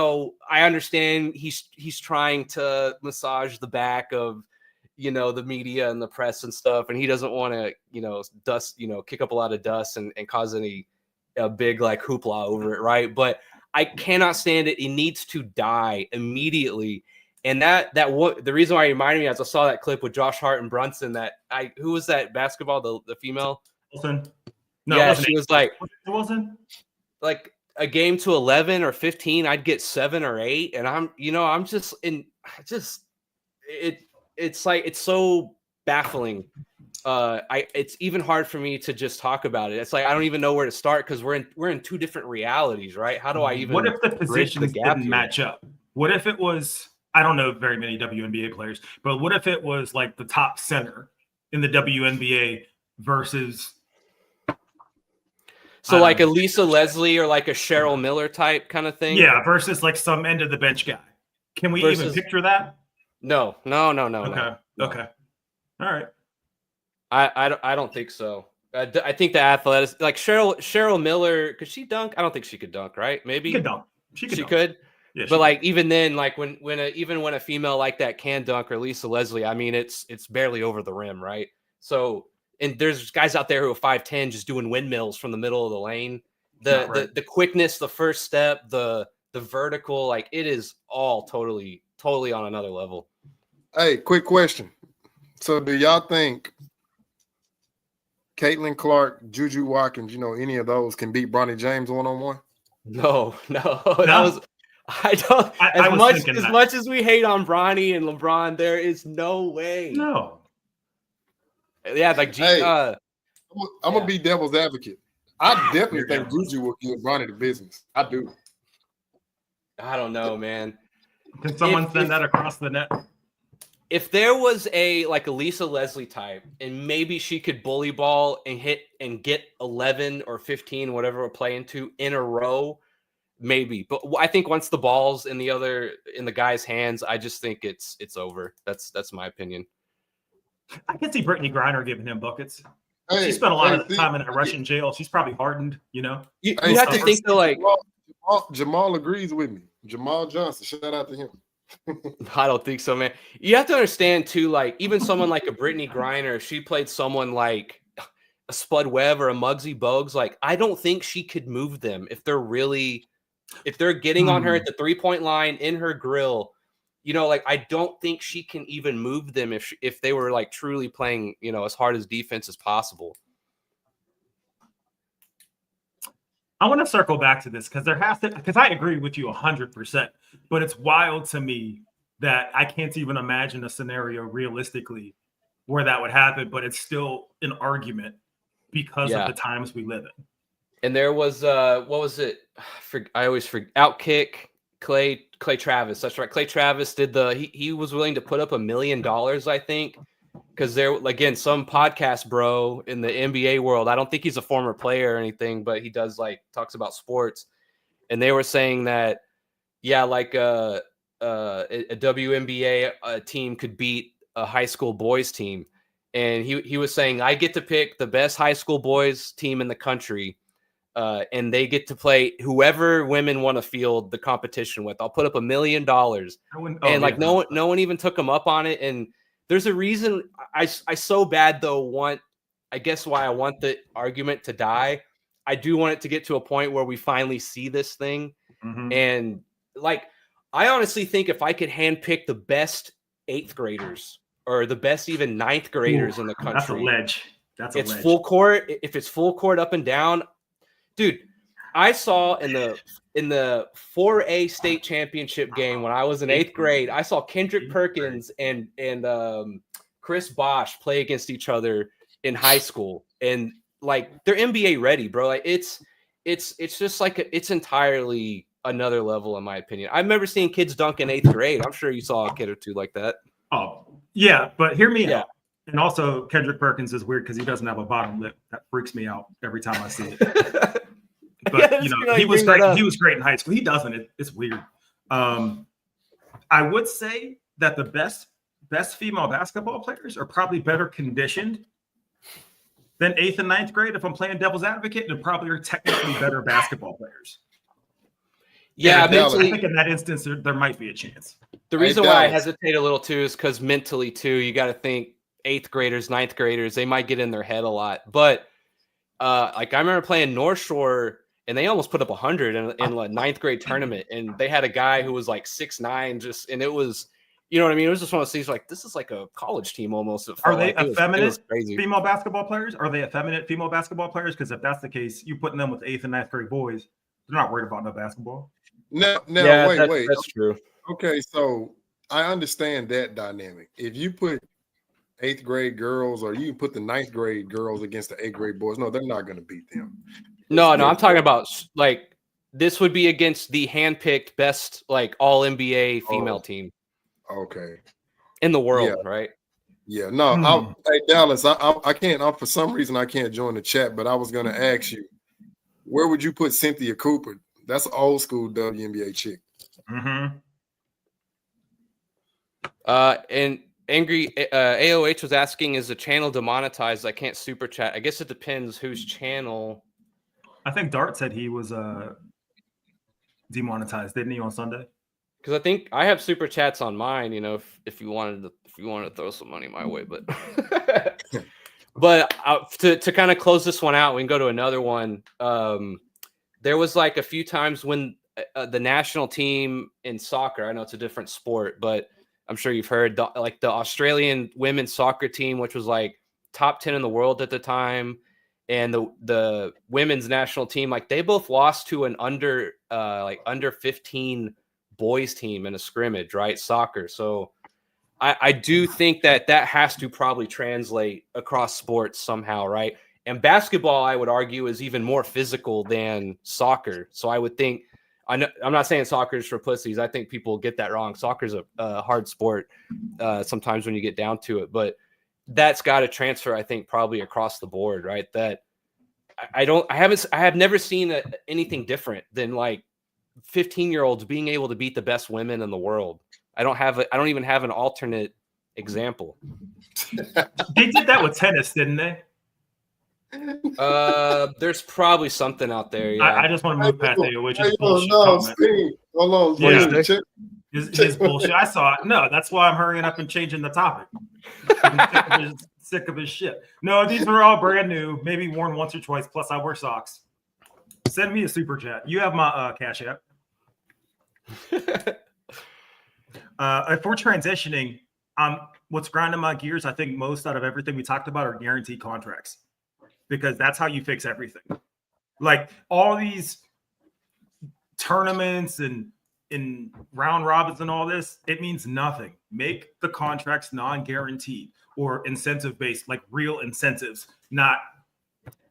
Speaker 2: I understand he's trying to massage the back of the media and the press and stuff, and he doesn't want to kick up a lot of dust and cause a big like hoopla over it, right? But I cannot stand it. It needs to die immediately. And the reason why it reminded me as I saw that clip with Josh Hart and Brunson, who was that basketball, the female?
Speaker 4: Wilson? No,
Speaker 2: Yeah,
Speaker 4: it wasn't
Speaker 2: she was like,
Speaker 4: Wilson?
Speaker 2: like a game to 11 or 15, I'd get 7 or 8. And it's like, it's so baffling. It's even hard for me to just talk about it. It's like I don't even know where to start because we're in two different realities, right? How do I even?
Speaker 4: What if the
Speaker 2: bridge
Speaker 4: positions didn't match up? What if it was? I don't know very many WNBA players, but what if it was like the top center in the WNBA versus?
Speaker 2: So like a Lisa Leslie or like a Cheryl Miller type kind of thing?
Speaker 4: Yeah, versus like some end of the bench guy. Can we even picture that?
Speaker 2: No.
Speaker 4: Okay. Okay. All right.
Speaker 2: I don't think so. I think the athletics, like Cheryl Miller, could she dunk? I don't think she could dunk, right? Maybe
Speaker 4: she could dunk. She
Speaker 2: could.
Speaker 4: Yeah,
Speaker 2: but like even then, like when a female like that can dunk, or Lisa Leslie, I mean, it's barely over the rim, right? So, and there's guys out there who are 5'10" just doing windmills from the middle of the lane. The quickness, the first step, the vertical, like it is all totally on another level.
Speaker 3: Hey, quick question. So do y'all think Caitlin Clark, Juju Watkins, any of those can beat Bronny James one-on-one?
Speaker 2: No. I don't. As much as we hate on Bronny and LeBron, there is no way.
Speaker 4: No.
Speaker 2: Yeah, like
Speaker 3: I'm gonna be devil's advocate. I definitely think Juju will give Bronny the business. I do.
Speaker 2: I don't know, man.
Speaker 4: Can someone send that across the net?
Speaker 2: If there was a Lisa Leslie type, and maybe she could bully ball and hit and get 11 or 15, whatever we're playing to, in a row, maybe. But I think once the ball's in the guy's hands, I just think it's over. That's my opinion.
Speaker 4: I can see Brittany Griner giving him buckets. She spent a lot of time in that Russian jail. She's probably hardened,
Speaker 2: You have to think
Speaker 3: Jamal agrees with me. Jamal Johnson, shout out to him.
Speaker 2: I don't think so, man. You have to understand too, like even someone like a Brittany Griner, if she played someone like a Spud Webb or a Muggsy Bogues, like I don't think she could move them if they're getting on her at the 3-point line in her grill. Like I don't think she can even move them if they were like truly playing, as hard as defense as possible.
Speaker 4: I want to circle back to this because I agree with you 100%, but it's wild to me that I can't even imagine a scenario realistically where that would happen, but it's still an argument because of the times we live in.
Speaker 2: And there was, what was it? I always forget. Outkick Clay Travis. That's right. Clay Travis did he was willing to put up $1 million, I think. Because there, again, some podcast bro in the NBA world, I don't think he's a former player or anything, but he does talks about sports. And they were saying that, a WNBA team could beat a high school boys team. And he was saying, I get to pick the best high school boys team in the country. And they get to play whoever women want to field the competition with. I'll put up $1 million. No one even took him up on it. And there's a reason I so bad though I guess why I want the argument to die. I do want it to get to a point where we finally see this thing. Mm-hmm. And I honestly think if I could handpick the best 8th graders or the best even 9th graders in the country,
Speaker 4: that's a ledge.
Speaker 2: It's full court. If it's full court up and down, dude, I saw in the 4A state championship game when I was in 8th grade, I saw Kendrick Perkins and Chris Bosh play against each other in high school, and they're NBA ready, bro. It's just it's entirely another level in my opinion. I remember seeing kids dunk in 8th grade. I'm sure you saw a kid or two like that.
Speaker 4: Oh yeah, but hear me out. And also Kendrick Perkins is weird because he doesn't have a bottom lip. That freaks me out every time I see it. But he was great. He was great in high school. He doesn't. It's weird. I would say that the best female basketball players are probably better conditioned than 8th and 9th grade. If I'm playing devil's advocate, and probably are technically better basketball players.
Speaker 2: Yeah,
Speaker 4: I think in that instance there might be a chance.
Speaker 2: The reason why I hesitate a little too is because mentally too, you got to think 8th graders, 9th graders, they might get in their head a lot. But I remember playing North Shore. and they almost put up 100 in a ninth grade tournament. And they had a guy who was like 6'9", and it was, you know what I mean? It was just one of those things like, this is like a college team almost.
Speaker 4: Are they
Speaker 2: like
Speaker 4: effeminate
Speaker 2: crazy.
Speaker 4: female basketball players? Are they effeminate female basketball players? Because if that's the case, you putting them with 8th and 9th grade boys, they're not worried about no basketball.
Speaker 3: Now,
Speaker 2: Yeah,
Speaker 3: wait.
Speaker 2: That's true.
Speaker 3: Okay, so I understand that dynamic. If you put 8th grade girls or you put the 9th grade girls against the 8th grade boys, no, they're not going to beat them.
Speaker 2: No, I'm talking about like this would be against the handpicked best like all NBA female team.
Speaker 3: Okay.
Speaker 2: In the world, right?
Speaker 3: Yeah, no. Hey Dallas, I can't. For some reason, I can't join the chat. But I was going to ask you, where would you put Cynthia Cooper? That's an old school WNBA chick.
Speaker 4: Mm-hmm.
Speaker 2: And Angry AOH was asking, is the channel demonetized? I can't super chat. I guess it depends whose channel.
Speaker 4: I think Dart said he was demonetized, didn't he, on Sunday?
Speaker 2: Because I think I have super chats on mine. You know, if you wanted to throw some money my way, but to kind of close this one out, we can go to another one. There was like a few times when the national team in soccer. I know it's a different sport, but I'm sure you've heard like the Australian women's soccer team, which was like top 10 in the world at the time, and the women's national team, like they both lost to an under 15 boys team in a scrimmage, right? Soccer. So I do think that has to probably translate across sports somehow, right? And basketball, I would argue, is even more physical than soccer. So I would think, I'm not saying soccer is for pussies. I think people get that wrong. Soccer's a hard sport sometimes when you get down to it, but that's got to transfer, I think, probably across the board, right? That I have never seen anything different than like 15-year-olds being able to beat the best women in the world. I don't even have an alternate example.
Speaker 4: They did that with tennis, didn't they?
Speaker 2: There's probably something out there. Yeah.
Speaker 4: I just want to move past it, which is bullshit.
Speaker 3: Hold on.
Speaker 4: Yeah. His bullshit. I saw it. No, that's why I'm hurrying up and changing the topic. I'm sick of his shit. No, these were all brand new, maybe worn once or twice. Plus, I wear socks. Send me a super chat. You have my Cash App. If we're transitioning, what's grinding my gears, I think most out of everything we talked about are guaranteed contracts, because that's how you fix everything. Like all these tournaments and in round robins and all this, it means nothing. Make the contracts non-guaranteed or incentive-based, like real incentives, not,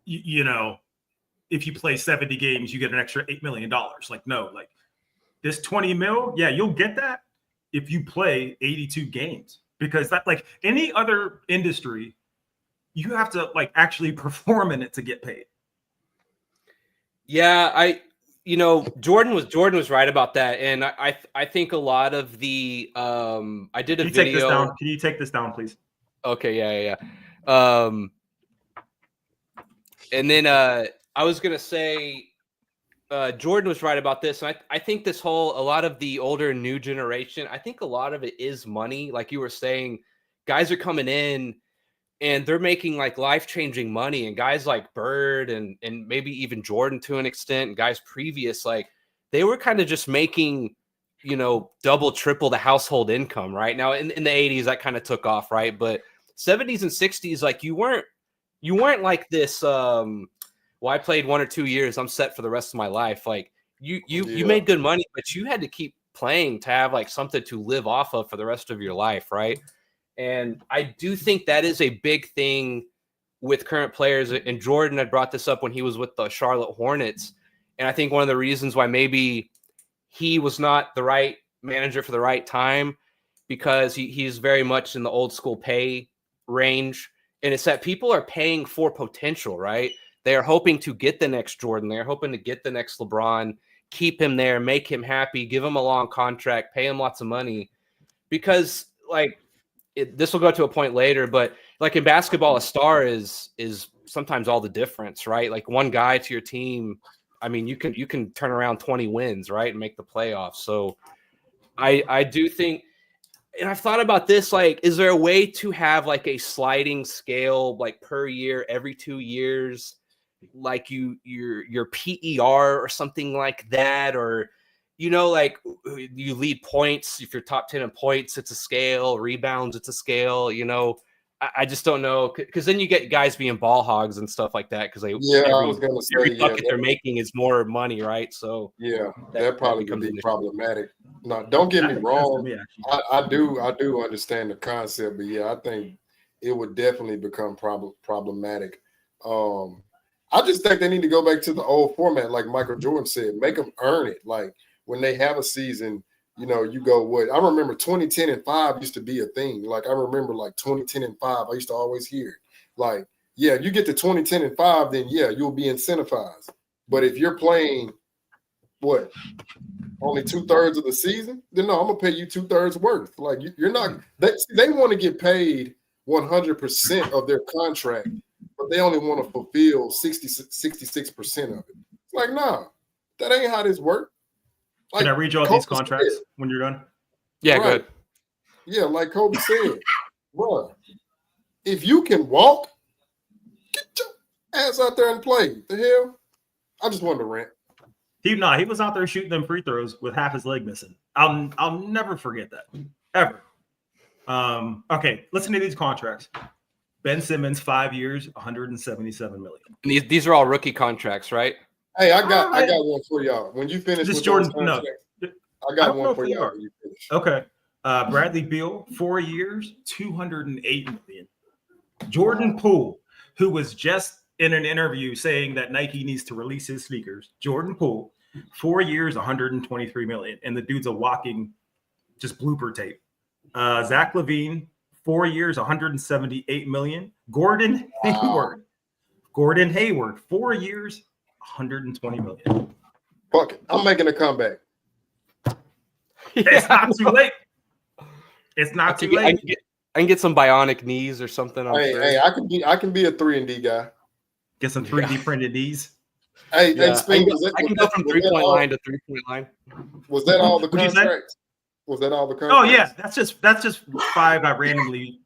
Speaker 4: if you play 70 games, you get an extra $8 million. Like, no, like this 20 mil, yeah, you'll get that if you play 82 games, because that, like any other industry, you have to like actually perform in it to get paid.
Speaker 2: Yeah, Jordan was right about that, and I think a lot of the I did a video.
Speaker 4: Take this down? Can you take this down, please?
Speaker 2: Okay, yeah. And then I was gonna say Jordan was right about this, and I think a lot of the older new generation, I think a lot of it is money. Like you were saying, guys are coming in and they're making like life-changing money, and guys like Bird and maybe even Jordan to an extent, and guys previous, like they were kind of just making, double, triple the household income right now. In the 80s, that kind of took off, right? But 70s and 60s, like you weren't like this. Well, I played 1 or 2 years, I'm set for the rest of my life. Like you made good money, but you had to keep playing to have like something to live off of for the rest of your life, right? And I do think that is a big thing with current players. And Jordan had brought this up when he was with the Charlotte Hornets. And I think one of the reasons why maybe he was not the right manager for the right time, because he's very much in the old school pay range. And it's that people are paying for potential, right? They are hoping to get the next Jordan. They're hoping to get the next LeBron, keep him there, make him happy, give him a long contract, pay him lots of money. Because like, this will go to a point later, but like in basketball, a star is sometimes all the difference, right? Like one guy to your team, I mean, you can turn around 20 wins, right, and make the playoffs. So I do think, and I've thought about this, like, is there a way to have like a sliding scale, like per year, every 2 years, like your PER or something like that, or like you lead points. If you're top 10 in points, it's a scale. Rebounds, it's a scale. I just don't know, because then you get guys being ball hogs and stuff like that, because
Speaker 3: I was gonna say,
Speaker 2: every bucket they're making is more money, right? So
Speaker 3: that probably would be problematic. No, don't get me wrong. I do understand the concept, but I think it would definitely become problematic. I just think they need to go back to the old format, like Michael Jordan said, make them earn it. Like when they have a season, you go what? I remember 2010 and 5 used to be a thing. Like I remember like 2010 and 5, I used to always hear it. Like, you get to 2010 and 5, then you'll be incentivized. But if you're playing only 2/3 of the season, then no, I'm gonna pay you 2/3 worth. Like you're not. They want to get paid 100% of their contract, but they only want to fulfill 66% of it. It's like, nah, that ain't how this works. Like,
Speaker 4: can I read you all these contracts when you're done?
Speaker 2: Yeah, right. Good.
Speaker 3: Yeah, like Kobe said, bro, if you can walk, get your ass out there and play. The hell? I just wanted to rant.
Speaker 4: He was out there shooting them free throws with half his leg missing. I'll never forget that, ever. Okay, listen to these contracts. Ben Simmons, 5 years, $177 million.
Speaker 2: These are all rookie contracts, right?
Speaker 3: Hey, I got one for y'all. When you finish with Jordan, I got one for y'all. When you finish.
Speaker 4: Okay. Bradley Beal, 4 years, $208 million. Jordan Poole, who was just in an interview saying that Nike needs to release his sneakers. Jordan Poole, 4 years, $123 million. And the dude's a walking just blooper tape. Zach LaVine, 4 years, $178 million. Gordon Hayward, 4 years, $120 million.
Speaker 3: Fuck it. I'm making a comeback.
Speaker 4: It's not too late. It's not too late.
Speaker 2: I can get some bionic knees or something.
Speaker 3: Hey, I can be a 3-and-D guy.
Speaker 4: Get some 3D printed knees.
Speaker 3: Hey,
Speaker 2: I can go from 3-point line to 3-point line.
Speaker 3: Was that all the contracts? Was that all the contracts?
Speaker 4: Oh yeah, that's just 5 I randomly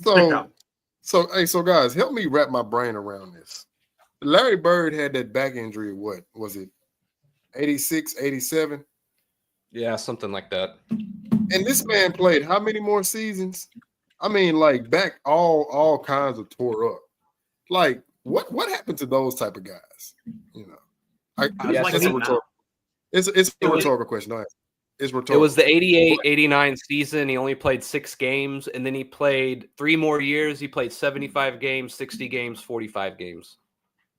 Speaker 4: picked up.
Speaker 3: So guys, help me wrap my brain around this. Larry Bird had that back injury. What was it? 86, 87?
Speaker 2: Yeah, something like that.
Speaker 3: And this man played how many more seasons? I mean, like back all kinds of tore up. Like what happened to those type of guys? It's a rhetorical question. No, it's rhetorical.
Speaker 2: It was the 88-89 season. He only played 6 games, and then he played 3 more years. He played 75 games, 60 games, 45 games.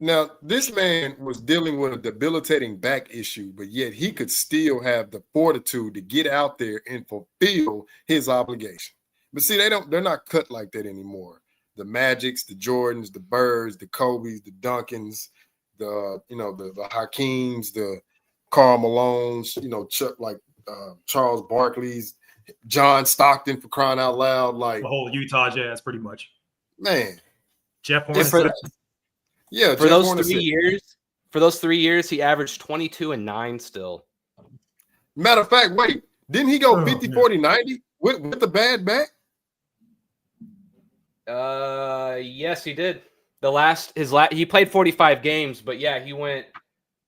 Speaker 3: Now, this man was dealing with a debilitating back issue, but yet he could still have the fortitude to get out there and fulfill his obligation. But see, they're not cut like that anymore. The Magics, the Jordans, the Birds, the Kobes, the Duncans, the Hakeems, the Karl Malones, Charles Barkley's, John Stockton, for crying out loud, like
Speaker 4: the whole Utah Jazz, pretty much.
Speaker 3: Man,
Speaker 4: Jeff Hornacek.
Speaker 3: Yeah,
Speaker 2: for those 3 years, he averaged 22 and 9 still.
Speaker 3: Matter of fact, wait, didn't he go 50, 40, 90 with the bad back?
Speaker 2: Yes, he did. He played 45 games, but yeah, he went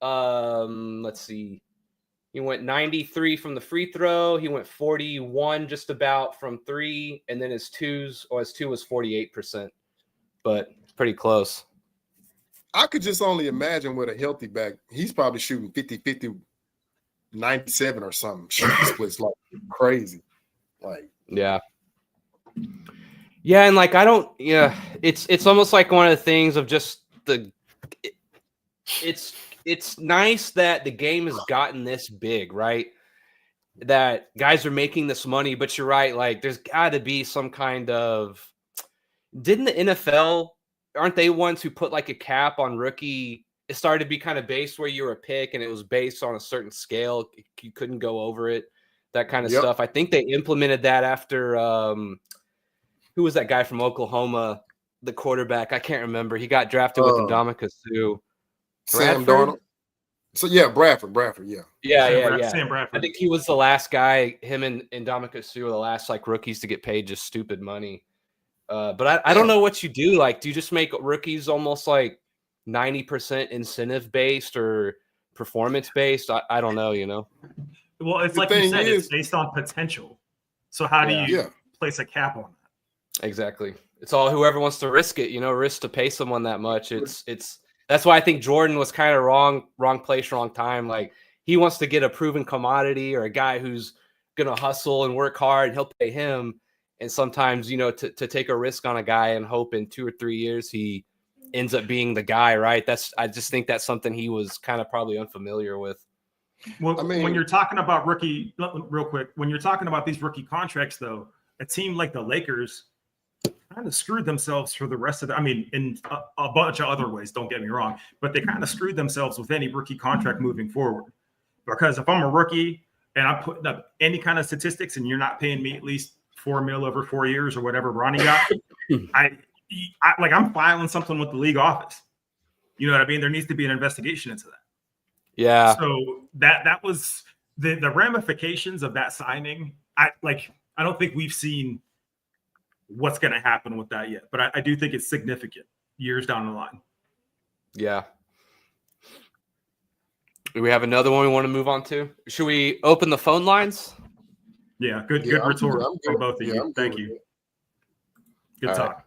Speaker 2: let's see. He went 93 from the free throw, he went 41 just about from 3, and then his 2 was 48%. But pretty close.
Speaker 3: I could just only imagine with a healthy back, he's probably shooting 50, 97 or something. Shooting splits like crazy. Like,
Speaker 2: yeah. Yeah, and like it's almost like one of the things of just it's nice that the game has gotten this big, right? That guys are making this money, but you're right, like there's got to be some kind of didn't the NFL aren't they ones who put like a cap on rookie? It started to be kind of based where you were a pick and it was based on a certain scale. You couldn't go over it, that kind of stuff. I think they implemented that after who was that guy from Oklahoma, the quarterback? I can't remember. He got drafted with Ndamukong Suh.
Speaker 3: Sam Darnold. So yeah, Bradford, yeah.
Speaker 2: Yeah.
Speaker 4: Sam Bradford.
Speaker 2: I think he was the last guy. Him and Ndamukong Suh were the last like rookies to get paid just stupid money. But I don't know what you do. Like, do you just make rookies almost like 90% incentive based or performance based. I don't know,
Speaker 4: Well, it's
Speaker 3: The
Speaker 4: like you
Speaker 3: thing
Speaker 4: said, it's
Speaker 3: is-
Speaker 4: based on potential. So how do
Speaker 2: Yeah.
Speaker 4: you
Speaker 3: Yeah.
Speaker 4: place a cap on that?
Speaker 2: Exactly. It's all whoever wants to risk it, risk to pay someone that much. It's that's why I think Jordan was kind of wrong place, wrong time. Like he wants to get a proven commodity or a guy who's gonna hustle and work hard, and he'll pay him. And sometimes, to take a risk on a guy and hope in 2 or 3 years he ends up being the guy, right? I just think that's something he was kind of probably unfamiliar with.
Speaker 4: Well,
Speaker 3: I mean-
Speaker 4: when you're talking about real quick, when you're talking about these rookie contracts, though, a team like the Lakers kind of screwed themselves for the rest of the. I mean, in a bunch of other ways. Don't get me wrong, but they kind of screwed themselves with any rookie contract moving forward. Because if I'm a rookie and I'm putting up any kind of statistics, and you're not paying me at least $4 million over 4 years or whatever Ronnie got, I'm filing something with the league office. You know what I mean? There needs to be an investigation into that.
Speaker 2: Yeah.
Speaker 4: So that was the ramifications of that signing. I don't think we've seen what's going to happen with that yet, but I do think it's significant years down the line.
Speaker 2: Yeah. Do we have another one we want to move on to? Should we open the phone lines?
Speaker 4: Yeah, good
Speaker 3: Yeah,
Speaker 4: retort
Speaker 3: I'm
Speaker 4: from
Speaker 3: good.
Speaker 4: both of
Speaker 3: Yeah,
Speaker 4: you.
Speaker 3: I'm good
Speaker 4: Thank
Speaker 3: with
Speaker 4: you.
Speaker 3: it.
Speaker 4: Good
Speaker 2: All
Speaker 4: talk.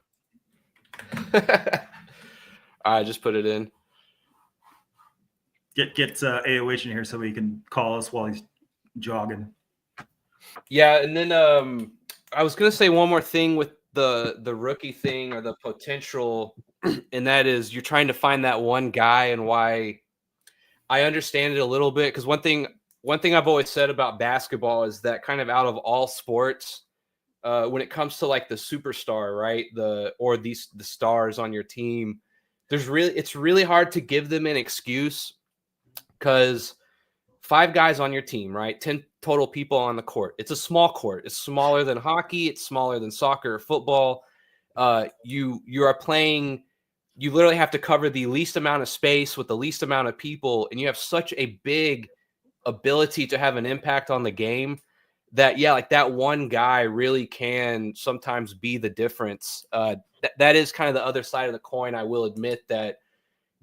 Speaker 2: All right, just put it in.
Speaker 4: Get AOH in here so he can call us while he's jogging.
Speaker 2: Yeah, and then I was gonna say one more thing with the rookie thing or the potential, and that is you're trying to find that one guy, and why I understand it a little bit, because one thing I've always said about basketball is that kind of out of all sports, when it comes to like the superstar, right, the stars on your team, it's really hard to give them an excuse, because 5 guys on your team, right? 10 total people on the court. It's a small court. It's smaller than hockey. It's smaller than soccer or football. You are playing. You literally have to cover the least amount of space with the least amount of people, and you have such a big ability to have an impact on the game that, yeah, like that one guy really can sometimes be the difference. That is kind of the other side of the coin. I will admit that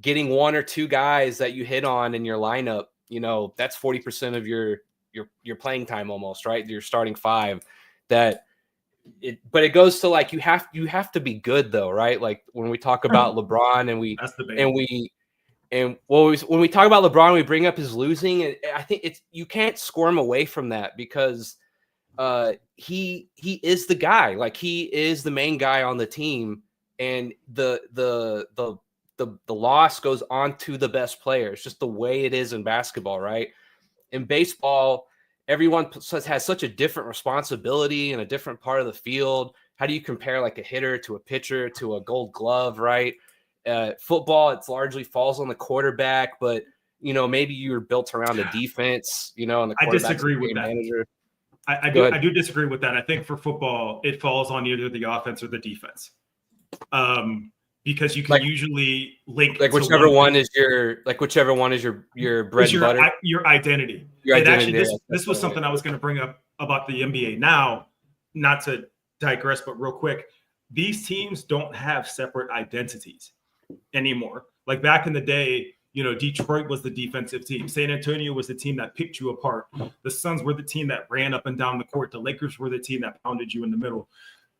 Speaker 2: getting 1 or 2 guys that you hit on in your lineup, that's 40% of your playing time almost, right? You're starting 5. But it goes to like you have to be good though, right? Like when we talk about LeBron when we talk about LeBron, we bring up his losing, and I think you can't squirm away from that, because he is the guy. Like he is the main guy on the team, and the loss goes on to the best player. It's just the way it is in basketball, right? In baseball, everyone has such a different responsibility in a different part of the field. How do you compare like a hitter to a pitcher to a Gold Glove, right? Football, it largely falls on the quarterback, but maybe you're built around a defense, and the
Speaker 4: I
Speaker 2: quarterback's
Speaker 4: disagree
Speaker 2: the
Speaker 4: with
Speaker 2: game
Speaker 4: that.
Speaker 2: manager.
Speaker 4: I do disagree with that. I think for football, it falls on either the offense or the defense. Because you can usually link
Speaker 2: like whichever one is your bread and butter,
Speaker 4: your identity. This was something I was going to bring up about the NBA. Now, not to digress, but real quick, these teams don't have separate identities anymore. Like back in the day, Detroit was the defensive team. San Antonio was the team that picked you apart. The Suns were the team that ran up and down the court. The Lakers were the team that pounded you in the middle.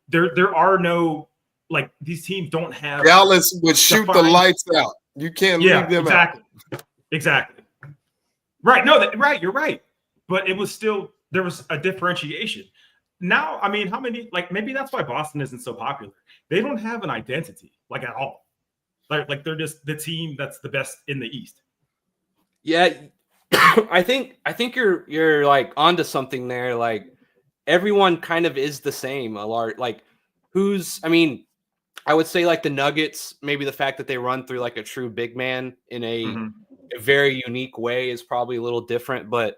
Speaker 4: There are no, like, these teams don't have.
Speaker 3: Dallas would shoot the lights out. You can't leave them out.
Speaker 4: Exactly. Right. No, right. You're right. But it was still, there was a differentiation. Now, I mean, how many, like, maybe that's why Boston isn't so popular. They don't have an identity, like, at all. Like they're just the team that's the best in the East.
Speaker 2: Yeah, I think you're like onto something there. Like everyone kind of is the same. A lot, like I would say like the Nuggets. Maybe the fact that they run through like a true big man in a very unique way is probably a little different. But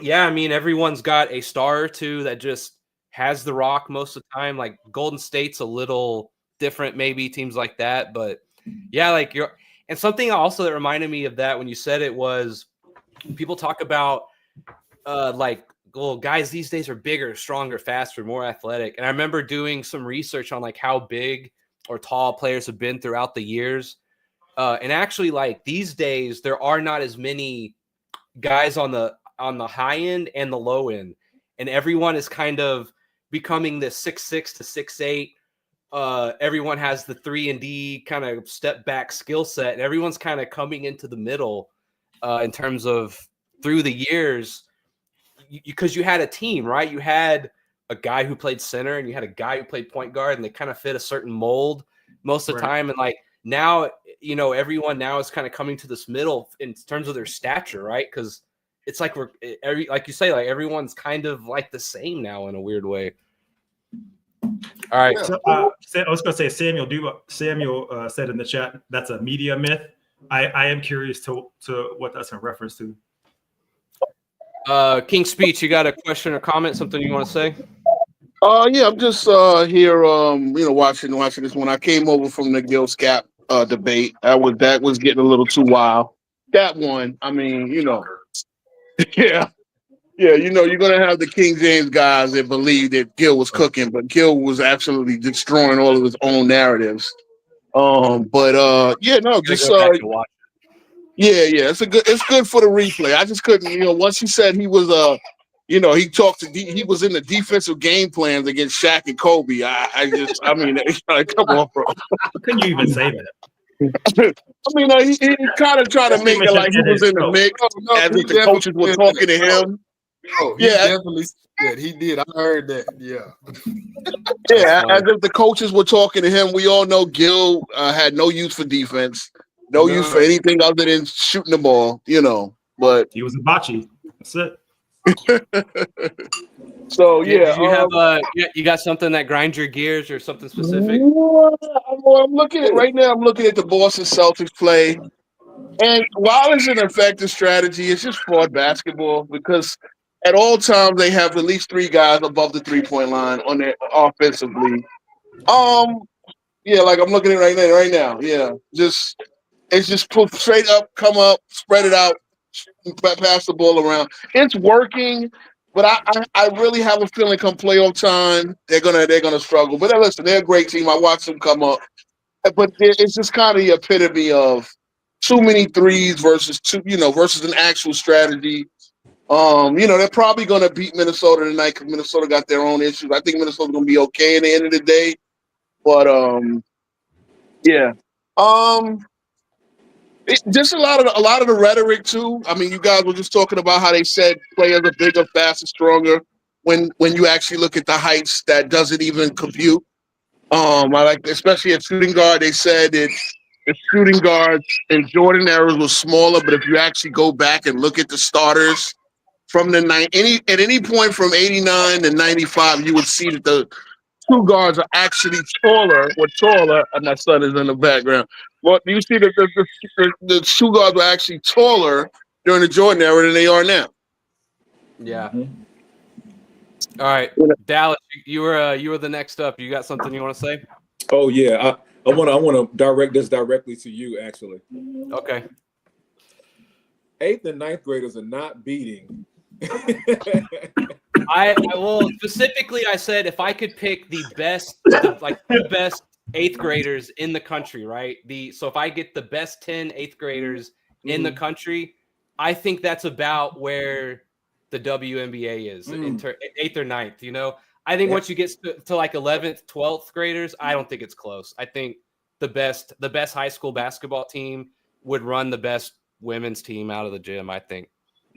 Speaker 2: yeah, I mean, everyone's got a star or two that just has the rock most of the time. Like Golden State's a little different, maybe teams like that, but yeah, like and something also that reminded me of that when you said it was people talk about like, well, guys these days are bigger, stronger, faster, more athletic. And I remember doing some research on like how big or tall players have been throughout the years. And actually, like these days, there are not as many guys on the high end and the low end, and everyone is kind of becoming this 6'6" to 6'8". Everyone has the 3-and-D kind of step back skill set, and everyone's kind of coming into the middle in terms of through the years, because you had a team, right? You had a guy who played center and you had a guy who played point guard, and they kind of fit a certain mold most of the time. And like now, everyone now is kind of coming to this middle in terms of their stature, right? Because it's like like you say, like everyone's kind of like the same now in a weird way. All right.
Speaker 4: So, I was going to say, Samuel said in the chat that's a media myth. I am curious to what that's in reference to.
Speaker 2: King Speech, you got a question or comment? Something you want to say?
Speaker 5: Yeah, I'm just here, watching this. When I came over from the Gil Scap debate, that was getting a little too wild. That one, I mean, yeah. Yeah, you're gonna have the King James guys that believe that Gil was cooking, but Gil was absolutely destroying all of his own narratives. Yeah, it's good for the replay. I just couldn't, once he said he was he was in the defensive game plans against Shaq and Kobe. Come on, bro.
Speaker 4: Couldn't you even say that?
Speaker 5: He kind of tried to make it like he was in the mix, as if the coaches were talking to him.
Speaker 3: Oh, he definitely said that. He did. I heard that. Yeah.
Speaker 5: Yeah, as if the coaches were talking to him. We all know Gil had no use for defense, no use for anything other than shooting the ball, But
Speaker 4: he was a bocce. That's it.
Speaker 5: So yeah,
Speaker 2: you have you got something that grinds your gears or something specific?
Speaker 5: I'm looking at right now. I'm looking at the Boston Celtics play, and while it's an effective strategy, it's just fraud basketball because at all times they have at least 3 guys above the 3-point line on their offensively. Yeah, like I'm looking at it right now. Yeah, it's just pull straight up, come up, spread it out, pass the ball around. It's working, but I really have a feeling come playoff time they're gonna struggle. But listen, they're a great team. I watched them come up, but it's just kind of the epitome of too many threes versus versus an actual strategy. They're probably gonna beat Minnesota tonight because Minnesota got their own issues. I think Minnesota's gonna be okay in the end of the day, but yeah. Just a lot of the rhetoric too. I mean, you guys were just talking about how they said players are bigger, faster, stronger. When you actually look at the heights, that doesn't even compute. I like, especially at shooting guard, they said that the shooting guards in Jordan era was smaller, but if you actually go back and look at the starters from at any point from 89 to 95, you would see that the 2 guards are actually taller. And my son is in the background. Well, you see that the 2 guards were actually taller during the Jordan era than they are now.
Speaker 2: Yeah. All right, Dallas, you were the next up. You got something you want to say?
Speaker 6: Oh yeah, I want to direct this directly to you, actually.
Speaker 2: Okay.
Speaker 6: 8th and 9th graders are not beating.
Speaker 2: I will specifically. I said if I could pick the best 8th graders in the country, right? So if I get the best 10 8th graders in the country, I think that's about where the WNBA is in 8th or 9th. I think once you get to like 11th, 12th graders, I don't think it's close. I think the best high school basketball team would run the best women's team out of the gym, I think.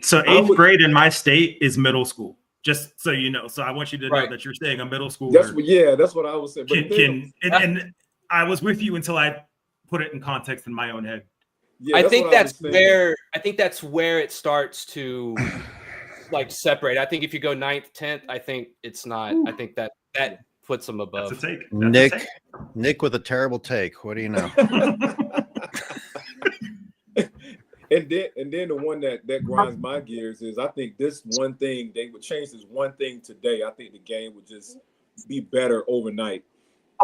Speaker 4: So 8th grade in my state is middle school. Just so you know. So I want you to know that you're saying a middle schooler.
Speaker 6: That's what I was saying.
Speaker 4: And I was with you until I put it in context in my own head.
Speaker 6: Yeah,
Speaker 2: I think that's where it starts to like separate. I think if you go 9th, 10th, I think it's not. I think that puts them above.
Speaker 4: That's a take.
Speaker 7: Nick with a terrible take. What do you know?
Speaker 6: And then the one that grinds my gears is I think this one thing, they would change this one thing today. I think the game would just be better overnight.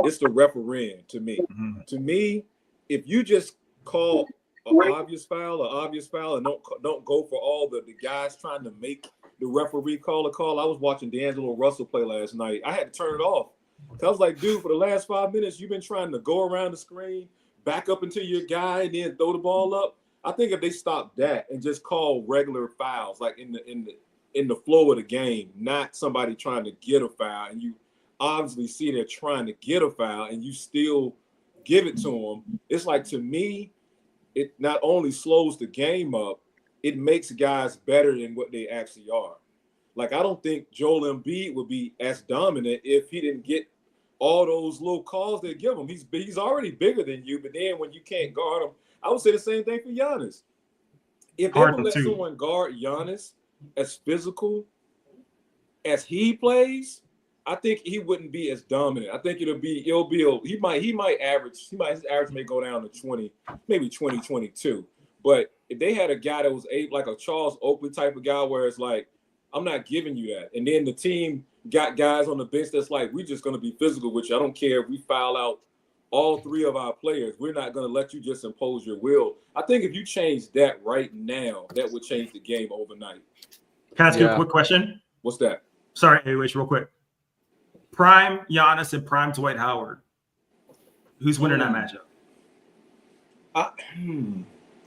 Speaker 6: It's the refereeing to me. Mm-hmm. To me, if you just call an obvious foul and don't go for all the guys trying to make the referee call a call. I was watching D'Angelo Russell play last night. I had to turn it off I was like, dude, for the last 5 minutes, you've been trying to go around the screen, back up into your guy, and then throw the ball up. I think if they stop that and just call regular fouls, like in the flow of the game, not somebody trying to get a foul, and you obviously see they're trying to get a foul, and you still give it to them. It's like, to me, it not only slows the game up, it makes guys better than what they actually are. Like, I don't think Joel Embiid would be as dominant if he didn't get all those little calls they give him. He's already bigger than you, but then when you can't guard him, I would say the same thing for Giannis. If they would let someone guard Giannis as physical as he plays, I think he wouldn't be as dominant. I think he might average, his average may go down to 20, maybe 20, 22. But if they had a guy that was like a Charles Oakley type of guy, where it's like, I'm not giving you that. And then the team got guys on the bench that's like, we're just going to be physical with you. I don't care if we foul out all three of our players. We're not going to let you just impose your will. I think if you change that right now, that would change the game overnight.
Speaker 4: Can I ask you a quick question?
Speaker 6: What's that?
Speaker 4: Sorry, AOH, real quick. Prime Giannis and prime Dwight Howard. Who's winning that matchup?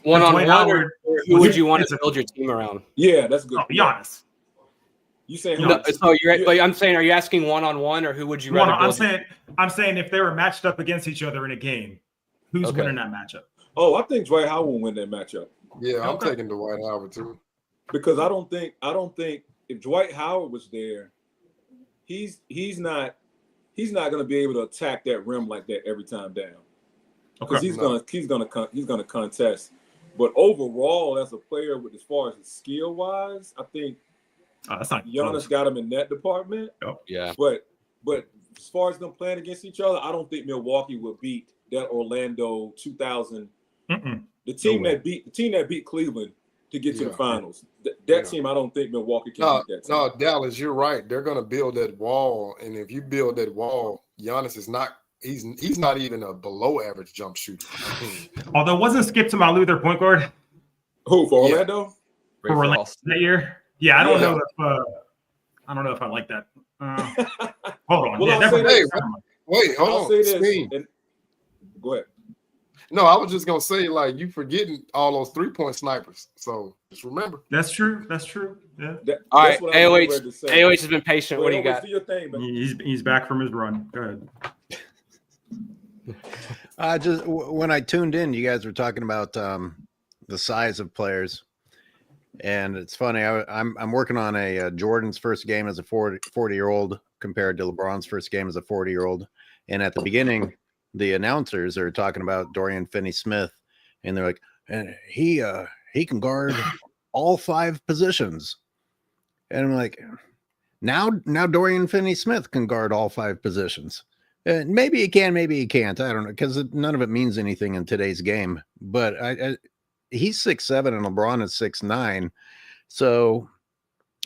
Speaker 2: One-on-one, or who would you want to build your team around?
Speaker 6: Yeah, that's good.
Speaker 4: Giannis.
Speaker 6: You saying
Speaker 2: no? So but I'm saying, are you asking one-on-one, or who would you rather?
Speaker 4: I'm saying if they were matched up against each other in a game, who's winning that matchup?
Speaker 6: Oh, I think Dwight Howard will win that matchup.
Speaker 3: Yeah, I'm taking Dwight Howard too.
Speaker 6: Because I don't think if Dwight Howard was there, he's not going to be able to attack that rim like that every time down. Because he's gonna contest. But overall, as a player, as far as his skill wise, I think Giannis got him in that department.
Speaker 2: Yeah.
Speaker 6: But as far as them playing against each other, I don't think Milwaukee would beat that Orlando 2000. The team that beat Cleveland to get to the finals. That team, I don't think Milwaukee can beat that team.
Speaker 3: No, Dallas, you're right. They're going to build that wall, and if you build that wall, Giannis is not. He's not even a below average jump shooter.
Speaker 4: Although wasn't Skip to Malou their point guard?
Speaker 6: Who, for Orlando?
Speaker 4: For Orlando that year? Yeah, I don't know if I like that. Hold on.
Speaker 6: Well,
Speaker 3: wait, hold on.
Speaker 6: Say this. Go ahead.
Speaker 3: No, I was just gonna say, like, you forgetting all those 3-point snipers. So just remember.
Speaker 4: That's true. Yeah.
Speaker 2: All right, AOH has been patient. What do you got?
Speaker 6: Do your thing,
Speaker 4: he's back from his run. Go ahead.
Speaker 7: Just when I tuned in, you guys were talking about the size of players, and it's funny. I'm working on a Jordan's first game as a 40-year-old compared to LeBron's first game as a 40-year-old, and at the beginning, the announcers are talking about Dorian Finney-Smith, and they're like, and he can guard all 5 positions, and I'm like, now Dorian Finney-Smith can guard all 5 positions. Maybe he can, maybe he can't. I don't know, because none of it means anything in today's game. But he's 6'7" and LeBron is 6'9". So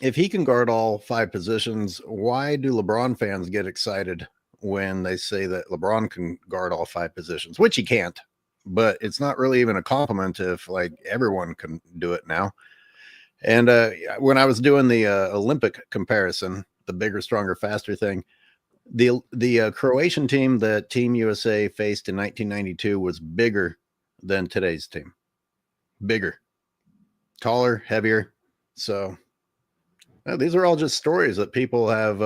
Speaker 7: if he can guard all 5 positions, why do LeBron fans get excited when they say that LeBron can guard all 5 positions? Which he can't. But it's not really even a compliment if like everyone can do it now. And when I was doing the Olympic comparison, the bigger, stronger, faster thing, the Croatian team that Team USA faced in 1992 was bigger than today's team. Bigger, taller, heavier. So these are all just stories that people have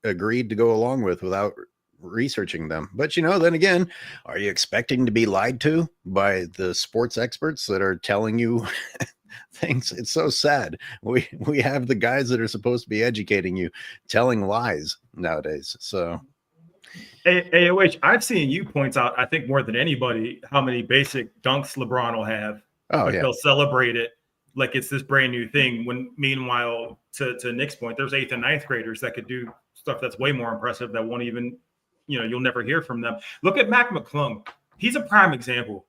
Speaker 7: agreed to go along with without researching them. But then again, are you expecting to be lied to by the sports experts that are telling you things? It's so sad. We have the guys that are supposed to be educating you telling lies nowadays. So
Speaker 4: AOH, I've seen you point out, I think more than anybody, how many basic dunks LeBron will have.
Speaker 7: Oh, yeah.
Speaker 4: They'll celebrate it like it's this brand new thing. When meanwhile, to Nick's point, there's 8th and 9th graders that could do stuff that's way more impressive that won't even, you'll never hear from them. Look at Mac McClung. He's a prime example.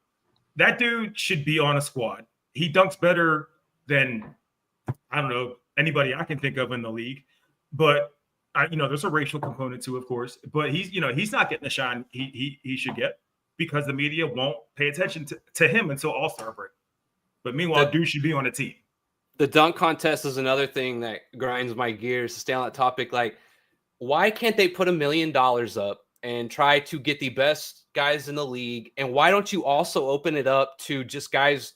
Speaker 4: That dude should be on a squad. He dunks better than, I don't know, anybody I can think of in the league. But there's a racial component too, of course. But he's not getting the shine he should get because the media won't pay attention to him until All-Star break. But meanwhile, dude should be on a team.
Speaker 2: The dunk contest is another thing that grinds my gears. To stay on that topic, like why can't they put $1 million up and try to get the best guys in the league? And why don't you also open it up to just guys?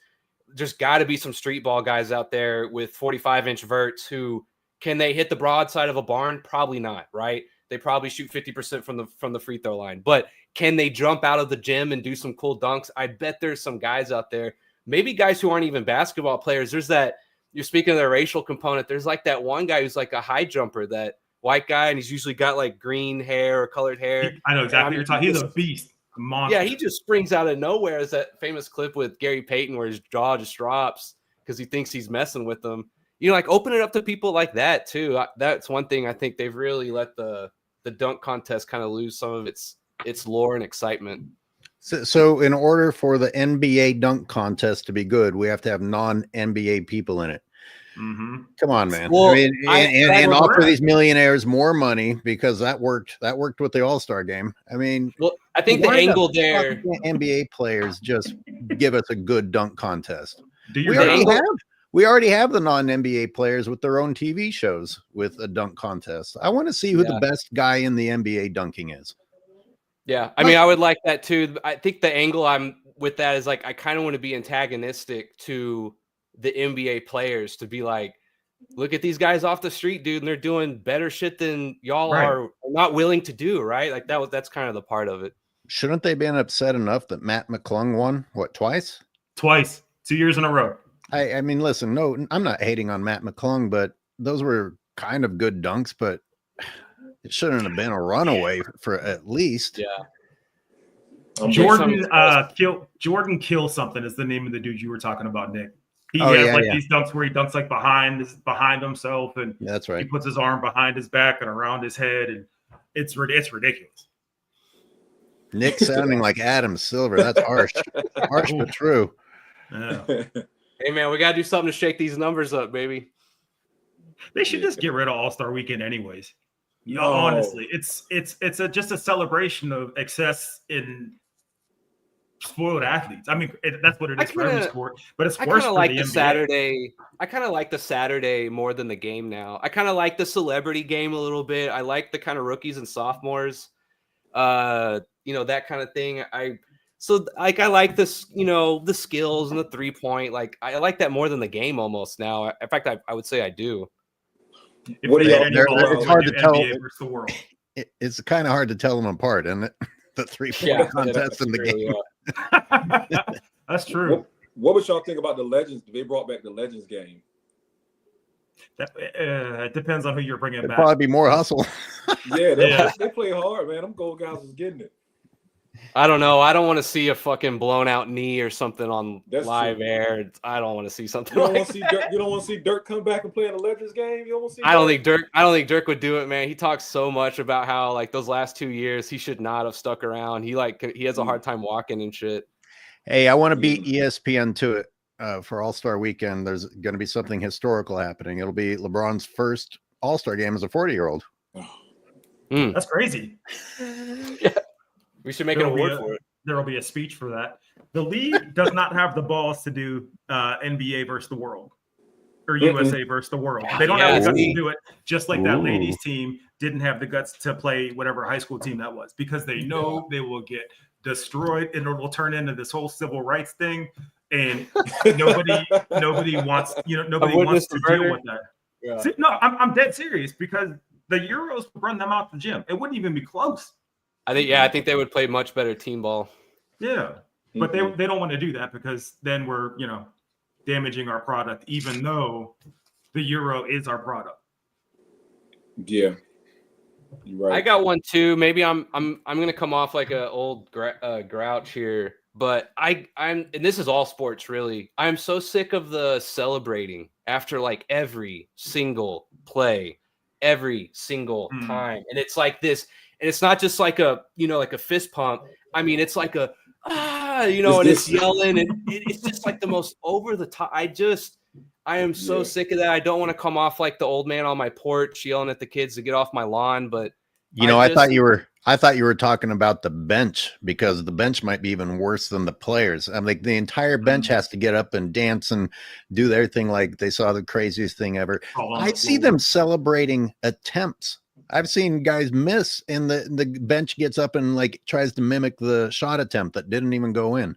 Speaker 2: There's got to be some street ball guys out there with 45-inch verts who can they hit the broadside of a barn? Probably not, right? They probably shoot 50% from the free throw line. But can they jump out of the gym and do some cool dunks? I bet there's some guys out there, maybe guys who aren't even basketball players. There's that, you're speaking of the racial component. There's like that one guy who's like a high jumper, that white guy, and he's usually got like green hair or colored hair.
Speaker 4: I know exactly what you're talking. He's a beast. Monster.
Speaker 2: Yeah, he just springs out of nowhere. As that famous clip with Gary Payton where his jaw just drops because he thinks he's messing with them. You know, like open it up to people like that too. That's one thing I think they've really let the dunk contest kind of lose some of its lore and excitement.
Speaker 7: So in order for the NBA dunk contest to be good, we have to have non-NBA people in it.
Speaker 4: Mm-hmm.
Speaker 7: Come on, man.
Speaker 2: Well,
Speaker 7: I mean, and offer these millionaires more money because that worked. That worked with the All-Star game. I mean,
Speaker 2: well, I think the angle there,
Speaker 7: NBA players just give us a good dunk contest. We already have the non-NBA players with their own TV shows with a dunk contest. I want to see who the best guy in the NBA dunking is.
Speaker 2: Yeah, I mean, I would like that too. I think the angle I'm with that is like I kind of want to be antagonistic to the NBA players, to be like, look at these guys off the street, dude, and they're doing better shit than y'all are not willing to do, right? Like that's kind of the part of it.
Speaker 7: Shouldn't they been upset enough that Matt McClung won twice?
Speaker 4: 2 years in a row.
Speaker 7: I mean, listen, no, I'm not hating on Matt McClung, but those were kind of good dunks, but it shouldn't have been a runaway for at least.
Speaker 2: Yeah.
Speaker 4: Jordan Kill something is the name of the dude you were talking about, Nick. He has these dunks where he dunks like behind himself, and
Speaker 7: that's right.
Speaker 4: He puts his arm behind his back and around his head, and it's ridiculous.
Speaker 7: Nick sounding like Adam Silver. That's harsh. Harsh but true.
Speaker 4: Yeah.
Speaker 2: Hey man, we gotta do something to shake these numbers up, baby.
Speaker 4: They should just get rid of All-Star Weekend anyways. You know, honestly, it's just a celebration of excess in spoiled athletes. I mean, that's what it is for every sport, but it's worse for the NBA.
Speaker 2: Saturday. I kind of like the Saturday more than the game now. I kind of like the celebrity game a little bit. I like the kind of rookies and sophomores, that kind of thing. I like this, the skills and the 3-point. Like I like that more than the game almost now. In fact, I would say I do.
Speaker 6: What do you?
Speaker 7: It's hard to tell. It's kind of hard to tell them apart, isn't it? The 3-point contest in the game.
Speaker 4: Yeah. That's true.
Speaker 6: What would y'all think about the Legends? They brought back the Legends game.
Speaker 4: It depends on who you're bringing back.
Speaker 7: Probably be more hustle.
Speaker 6: They play hard, man. Them gold guys was getting it.
Speaker 2: I don't know. I don't want to see a fucking blown out knee or something on live air. I don't want to see something. You don't want
Speaker 6: to see Dirk come back and play in a Legends game. You don't want to see.
Speaker 2: I don't think Dirk would do it, man. He talks so much about how like those last 2 years he should not have stuck around. He has a hard time walking and shit.
Speaker 7: Hey, I want to beat ESPN to it for All-Star Weekend. There's going to be something historical happening. It'll be LeBron's first All-Star game as a 40-year-old.
Speaker 4: That's crazy.
Speaker 2: Yeah. We should make an award for it.
Speaker 4: There will be a speech for that. The league does not have the balls to do NBA versus the world or USA versus the world. They don't have the guts to do it, just like that ladies team didn't have the guts to play whatever high school team that was, because they know they will get destroyed and it will turn into this whole civil rights thing. And nobody wants to deal with that. Yeah. See, no, I'm dead serious, because the Euros run them out the gym. It wouldn't even be close.
Speaker 2: I think they would play much better team ball.
Speaker 4: Yeah, but they don't want to do that, because then we're damaging our product, even though the Euro is our product.
Speaker 6: Yeah, you're right.
Speaker 2: I got one too. Maybe I'm gonna come off like an old grouch here, but I'm and this is all sports really. I'm so sick of the celebrating after like every single play, every single time, and it's like this. And it's not just like a fist pump. I mean, it's like and it's yelling, and it's just like the most over the top. I am so sick of that. I don't want to come off like the old man on my porch yelling at the kids to get off my lawn. But
Speaker 7: I thought you were talking about the bench, because the bench might be even worse than the players. I'm like, the entire bench has to get up and dance and do their thing like they saw the craziest thing ever. I see them celebrating attempts. I've seen guys miss, and the bench gets up and like tries to mimic the shot attempt that didn't even go in.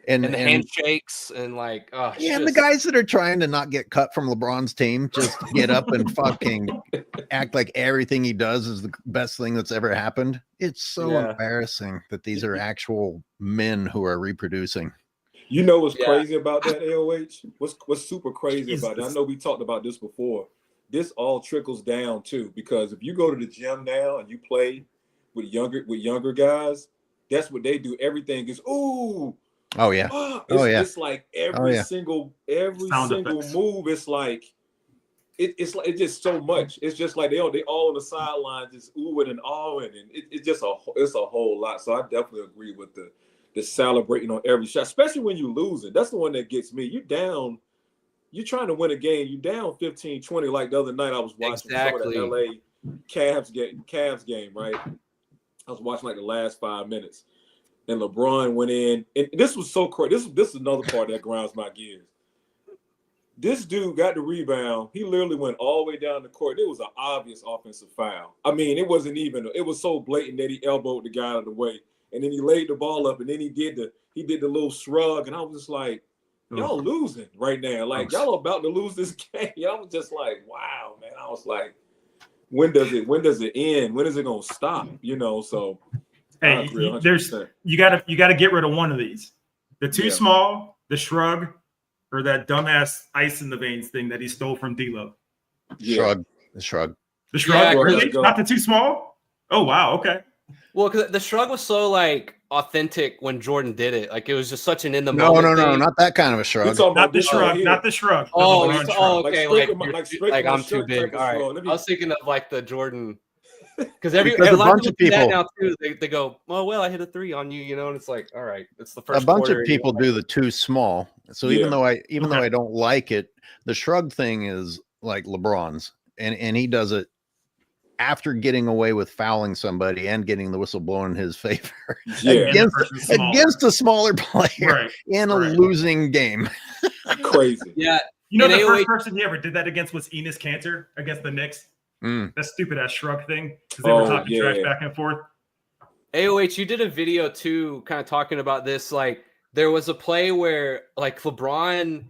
Speaker 2: And the handshakes and like, oh,
Speaker 7: yeah, and the guys that are trying to not get cut from LeBron's team just get up and fucking act like everything he does is the best thing that's ever happened. It's so embarrassing that these are actual men who are reproducing.
Speaker 6: You know what's crazy about that, AOH? What's super crazy about it? I know we talked about this before. This all trickles down too, because if you go to the gym now and you play with younger guys, that's what they do. Everything is ooh.
Speaker 7: Oh yeah.
Speaker 6: It's like every single move. It's like it's just so much. It's just like they all on the sidelines just oohing and awing, and it's just it's a whole lot. So I definitely agree with the celebrating on every shot, especially when you losing. That's the one that gets me. You down. You're trying to win a game. You down 15-20. Like the other night, I was watching some of the LA Cavs game. Right. I was watching like the last 5 minutes. And LeBron went in, and this was so crazy. This is another part that grinds my gears. This dude got the rebound. He literally went all the way down the court. It was an obvious offensive foul. I mean, it wasn't even. It was so blatant that he elbowed the guy out of the way, and then he laid the ball up, and then he did the little shrug, and I was just like, y'all losing right now. Like y'all about to lose this game. Y'all was just like, wow, man. I was like, when does it end? When is it gonna stop? You know, so.
Speaker 4: Hey, you gotta get rid of one of these. The too small, the shrug, or that dumbass ice in the veins thing that he stole from D'Lo.
Speaker 7: Shrug. The shrug.
Speaker 4: The shrug, really? Not the too small? Oh wow, okay.
Speaker 2: Well, because the shrug was so like authentic when Jordan did it. Like it was just such an in the moment.
Speaker 7: No, not that kind of a shrug.
Speaker 4: Not the shrug. Not the shrug.
Speaker 2: Okay. Like I'm too big. All right. I was thinking of like the Jordan. Because a bunch of people now too, they go, well, I hit a 3 on you, you know, and it's like, all right, it's the first.
Speaker 7: A bunch of people do the too small. So even though I don't like it, the shrug thing is like LeBron's, and he does it after getting away with fouling somebody and getting the whistle blown in his favor against a smaller player in a losing game.
Speaker 6: Crazy.
Speaker 2: Yeah.
Speaker 4: You know, the first person he ever did that against was Enes Kanter against the Knicks. That stupid ass shrug thing because they were talking trash back and forth.
Speaker 2: AOH, you did a video too, kind of talking about this. Like there was a play where like LeBron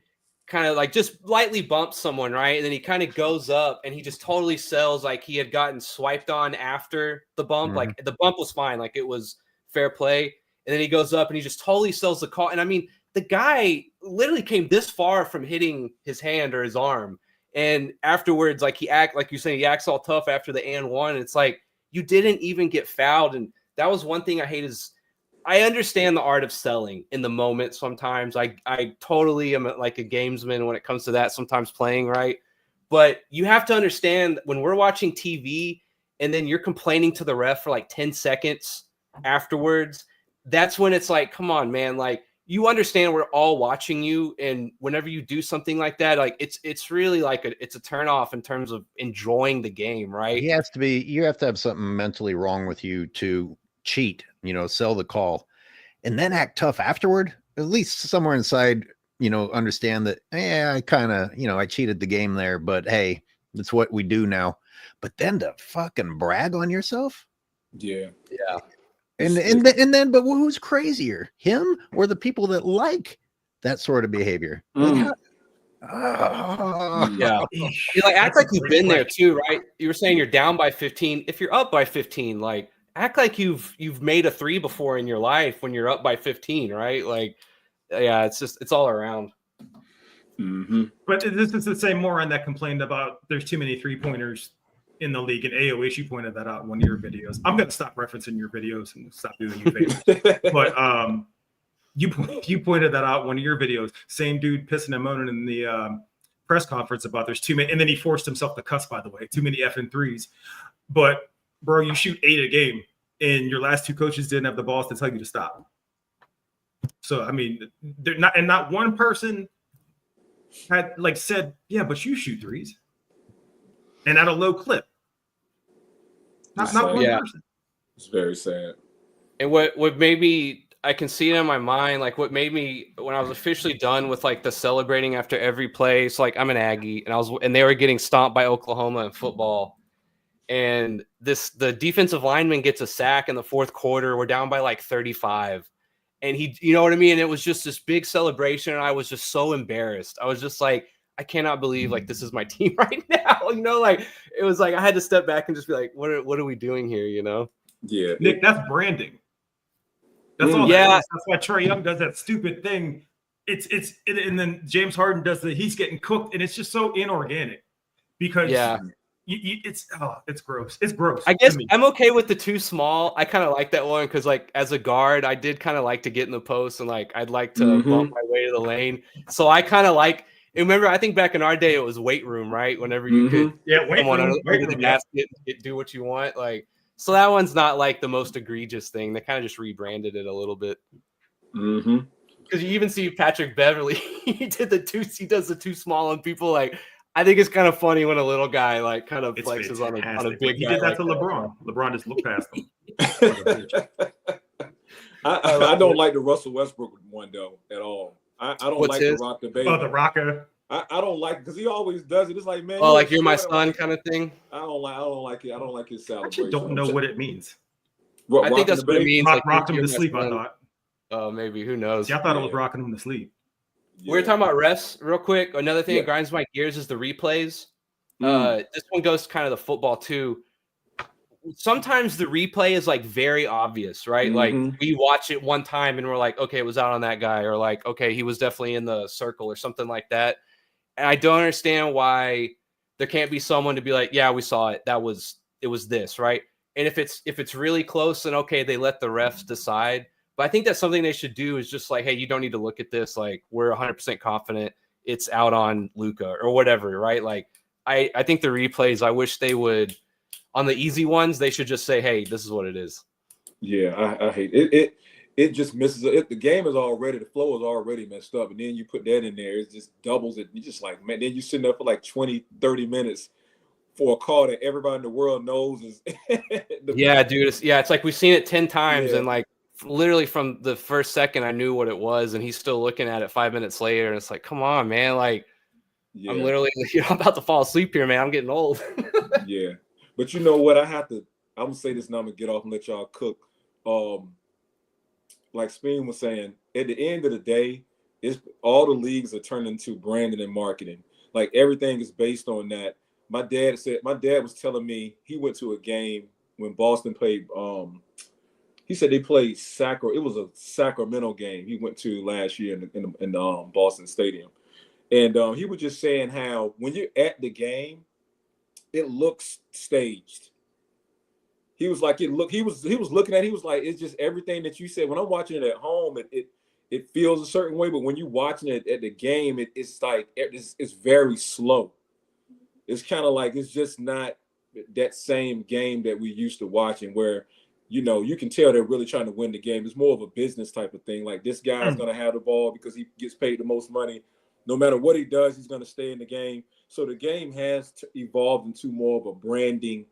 Speaker 2: kind of like just lightly bumps someone, right? And then he kind of goes up and he just totally sells like he had gotten swiped on after the bump. Like the bump was fine, like it was fair play. And then he goes up and he just totally sells the call. And I mean, the guy literally came this far from hitting his hand or his arm. And afterwards, like he acts all tough after the and one. It's like you didn't even get fouled. And that was one thing I hate is I understand the art of selling in the moment sometimes. I totally am like a gamesman when it comes to that, sometimes playing right. But you have to understand when we're watching TV and then you're complaining to the ref for like 10 seconds afterwards, that's when it's like, come on, man, like you understand we're all watching you, and whenever you do something like that, like it's really like it's a turnoff in terms of enjoying the game, right?
Speaker 7: You have to have something mentally wrong with you to cheat, sell the call, and then act tough afterward. At least somewhere inside, understand that, I kind of, I cheated the game there, but hey, that's what we do now. But then to fucking brag on yourself.
Speaker 6: Yeah.
Speaker 7: And then, but who's crazier, him or the people that like that sort of behavior?
Speaker 2: Yeah. You like act like you've been there too, right? You were saying you're down by 15. If you're up by 15, like act like you've made a 3 before in your life when you're up by 15, right? Like, yeah, it's all around.
Speaker 4: But this is the same moron that complained about there's too many 3-pointers in the league, and AOH, you pointed that out in one of your videos. I'm going to stop referencing your videos and stop doing you favors. But you pointed that out in one of your videos. Same dude pissing and moaning in the press conference about there's too many, and then he forced himself to cuss, by the way, too many effing 3s. But bro, you shoot 8 a game, and your last 2 coaches didn't have the balls to tell you to stop. So I mean, not one person had like said, yeah, but you shoot 3s, and at a low clip. Not one person.
Speaker 6: It's very sad.
Speaker 2: And what made me, I can see it in my mind, like what made me, when I was officially done with like the celebrating after every play, so like I'm an Aggie, and they were getting stomped by Oklahoma in football. and the defensive lineman gets a sack in the fourth quarter. We're down by like 35. And he, you know what I mean? It was just this big celebration. And I was just so embarrassed. I was just like, I cannot believe like this is my team right now. You know, like it was like I had to step back and just be like, what are we doing here? You know?
Speaker 6: Yeah,
Speaker 4: Nick, that's branding. That's all.
Speaker 2: Yeah.
Speaker 4: That is. That's why Trae Young does that stupid thing. And then James Harden does he's getting cooked, and it's just so inorganic because it's gross. It's gross.
Speaker 2: I guess I'm okay with the too small. I kind of like that one because, like, as a guard, I did kind of like to get in the post and like I'd like to bump my way to the lane. So I kind of like. Remember, I think back in our day, it was weight room, right? Whenever you could,
Speaker 4: weight room,
Speaker 2: under the basket, do what you want, like. So that one's not like the most egregious thing. They kind of just rebranded it a little bit. Because you even see Patrick Beverly, he does the too small on people. Like, I think it's kind of funny when a little guy like kind of flexes on a big guy.
Speaker 4: He did that
Speaker 2: like
Speaker 4: to LeBron. LeBron just looked past him.
Speaker 6: I don't like the Russell Westbrook one though at all. I don't like the Rock the Baby.
Speaker 4: Oh, the Rocker.
Speaker 6: I don't like because he always does it. It's like, man.
Speaker 2: Oh, like you're my son kind of thing.
Speaker 6: I don't like it. I don't like his celebration.
Speaker 4: I actually don't know what it means.
Speaker 2: I think that's what it means.
Speaker 4: Rocked him to sleep, I thought.
Speaker 2: Oh, maybe. Who knows?
Speaker 4: Yeah, I thought it was rocking him to sleep.
Speaker 2: We were talking about refs real quick. Another thing that grinds my gears is the replays. This one goes kind of the football too. Sometimes the replay is like very obvious, right? Like we watch it one time and we're like, okay, it was out on that guy, or like, okay, he was definitely in the circle or something like that. And I don't understand why there can't be someone to be like, yeah, we saw it. It was this, right? And if it's really close, then okay, they let the refs decide. But I think that's something they should do is just like, hey, you don't need to look at this. Like, we're 100% confident it's out on Luka or whatever, right? Like, I think the replays, I wish they would, on the easy ones, they should just say, hey, this is what it is.
Speaker 6: Yeah, I hate it. It just misses it. The game is already, the flow is already messed up. And then you put that in there, it just doubles it. You just like, man, then you're sitting there for like 20, 30 minutes for a call that everybody in the world knows is.
Speaker 2: Yeah, dude. It's like we've seen it 10 times and like, literally from the first second I knew what it was, and he's still looking at it 5 minutes later, and it's like, come on, man. Like, I'm literally, I'm about to fall asleep here, man. I'm getting old.
Speaker 6: Yeah. But you know what? I'm gonna say this now, I'm gonna get off and let y'all cook. Like Speen was saying, at the end of the day, it's all the leagues are turning to branding and marketing. Like everything is based on that. My dad was telling me he went to a game when Boston played he said they played it was a Sacramento game he went to last year in Boston Stadium. And he was just saying how when you're at the game, it looks staged. He was like, he was looking at it, he was like, it's just everything that you said. When I'm watching it at home, it feels a certain way, but when you're watching it at the game, it's like it's very slow. It's kind of like it's just not that same game that we used to watching where, you know, you can tell they're really trying to win the game. It's more of a business type of thing. Like this guy's going to have the ball because he gets paid the most money. No matter what he does, he's going to stay in the game. So the game has evolved into more of a branding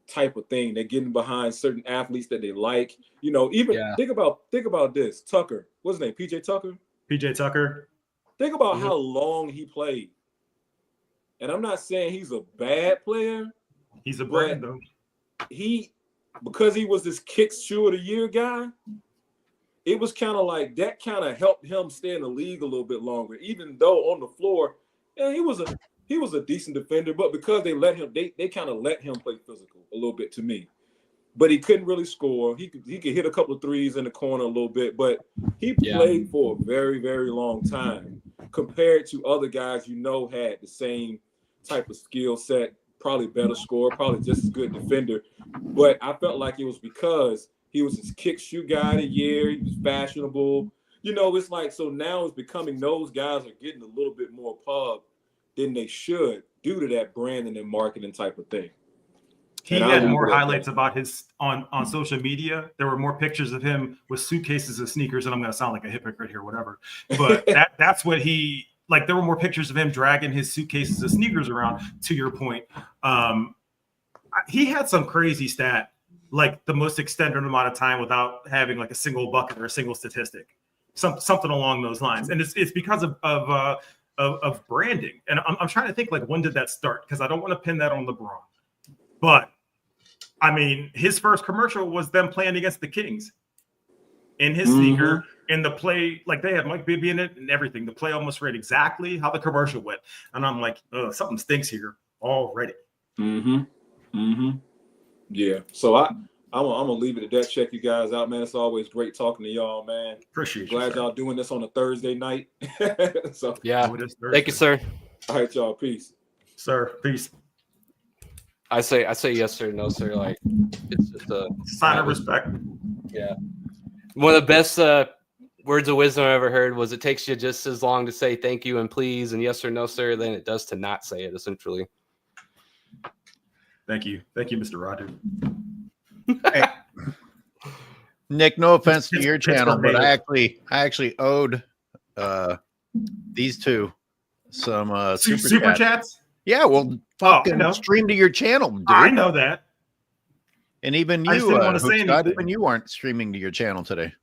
Speaker 6: type of thing. They're getting behind certain athletes that they like. You know, even think about this. Tucker, what's his name? PJ Tucker?
Speaker 4: PJ Tucker.
Speaker 6: Think about how long he played. And I'm not saying he's a bad player.
Speaker 4: He's a brand though.
Speaker 6: Because he was this kick shoe of the year guy, it was kind of like that kind of helped him stay in the league a little bit longer, even though on the floor, he was a decent defender, but because they let him, they kind of let him play physical a little bit to me. But he couldn't really score. He could hit a couple of threes in the corner a little bit, but he played for a very, very long time compared to other guys had the same type of skill set, probably better scorer, probably just as good defender. But I felt like it was because he was this kick shoe guy of the year. He was fashionable. You know, it's like, so now it's becoming those guys are getting a little bit more pub than they should due to that branding and marketing type of thing.
Speaker 4: He had more highlights about his on social media. There were more pictures of him with suitcases of sneakers, and I'm going to sound like a hypocrite here, whatever. But that's what he like. There were more pictures of him dragging his suitcases of sneakers around. To your point, he had some crazy stat, like the most extended amount of time without having like a single bucket or a single statistic, something along those lines. And it's because of branding. And I'm trying to think like when did that start? Because I don't want to pin that on LeBron. But I mean, his first commercial was them playing against the Kings in his
Speaker 6: Mm-hmm.
Speaker 4: sneaker. And the play, like they had Mike Bibby in it and everything. The play almost read exactly how the commercial went. And I'm like, something stinks here already.
Speaker 6: Mm-hmm. Mm-hmm. Yeah. So I'm gonna leave it at that. Check you guys out, man. It's always great talking to y'all, man.
Speaker 4: Appreciate
Speaker 6: Glad
Speaker 4: you.
Speaker 6: y'all doing this on a Thursday night. So
Speaker 2: Yeah.
Speaker 4: Oh, it is
Speaker 2: Thank you,
Speaker 4: Thursday.
Speaker 2: sir.
Speaker 6: all right, y'all. Peace.
Speaker 4: Sir, peace.
Speaker 2: I say yes, sir, no, sir. Like it's just a
Speaker 4: Sign of respect.
Speaker 2: Yeah. One of the best words of wisdom I ever heard was it takes you just as long to say thank you and please and yes or no, sir, than it does to not say it, essentially.
Speaker 4: Thank you. Thank you, Mr. Roger.
Speaker 7: Hey, Nick, no offense to
Speaker 4: It's-
Speaker 7: your
Speaker 4: it's
Speaker 7: channel, but I
Speaker 4: verbatim.
Speaker 7: actually owed these two some
Speaker 4: Super chats?
Speaker 7: Yeah, well,
Speaker 4: I
Speaker 7: fucking
Speaker 4: know.
Speaker 7: stream to your channel, dude.
Speaker 4: I know that.
Speaker 7: And even
Speaker 4: I just
Speaker 7: you,
Speaker 4: didn't want to say
Speaker 7: Scott,
Speaker 4: anything.
Speaker 7: even you aren't streaming to your channel today.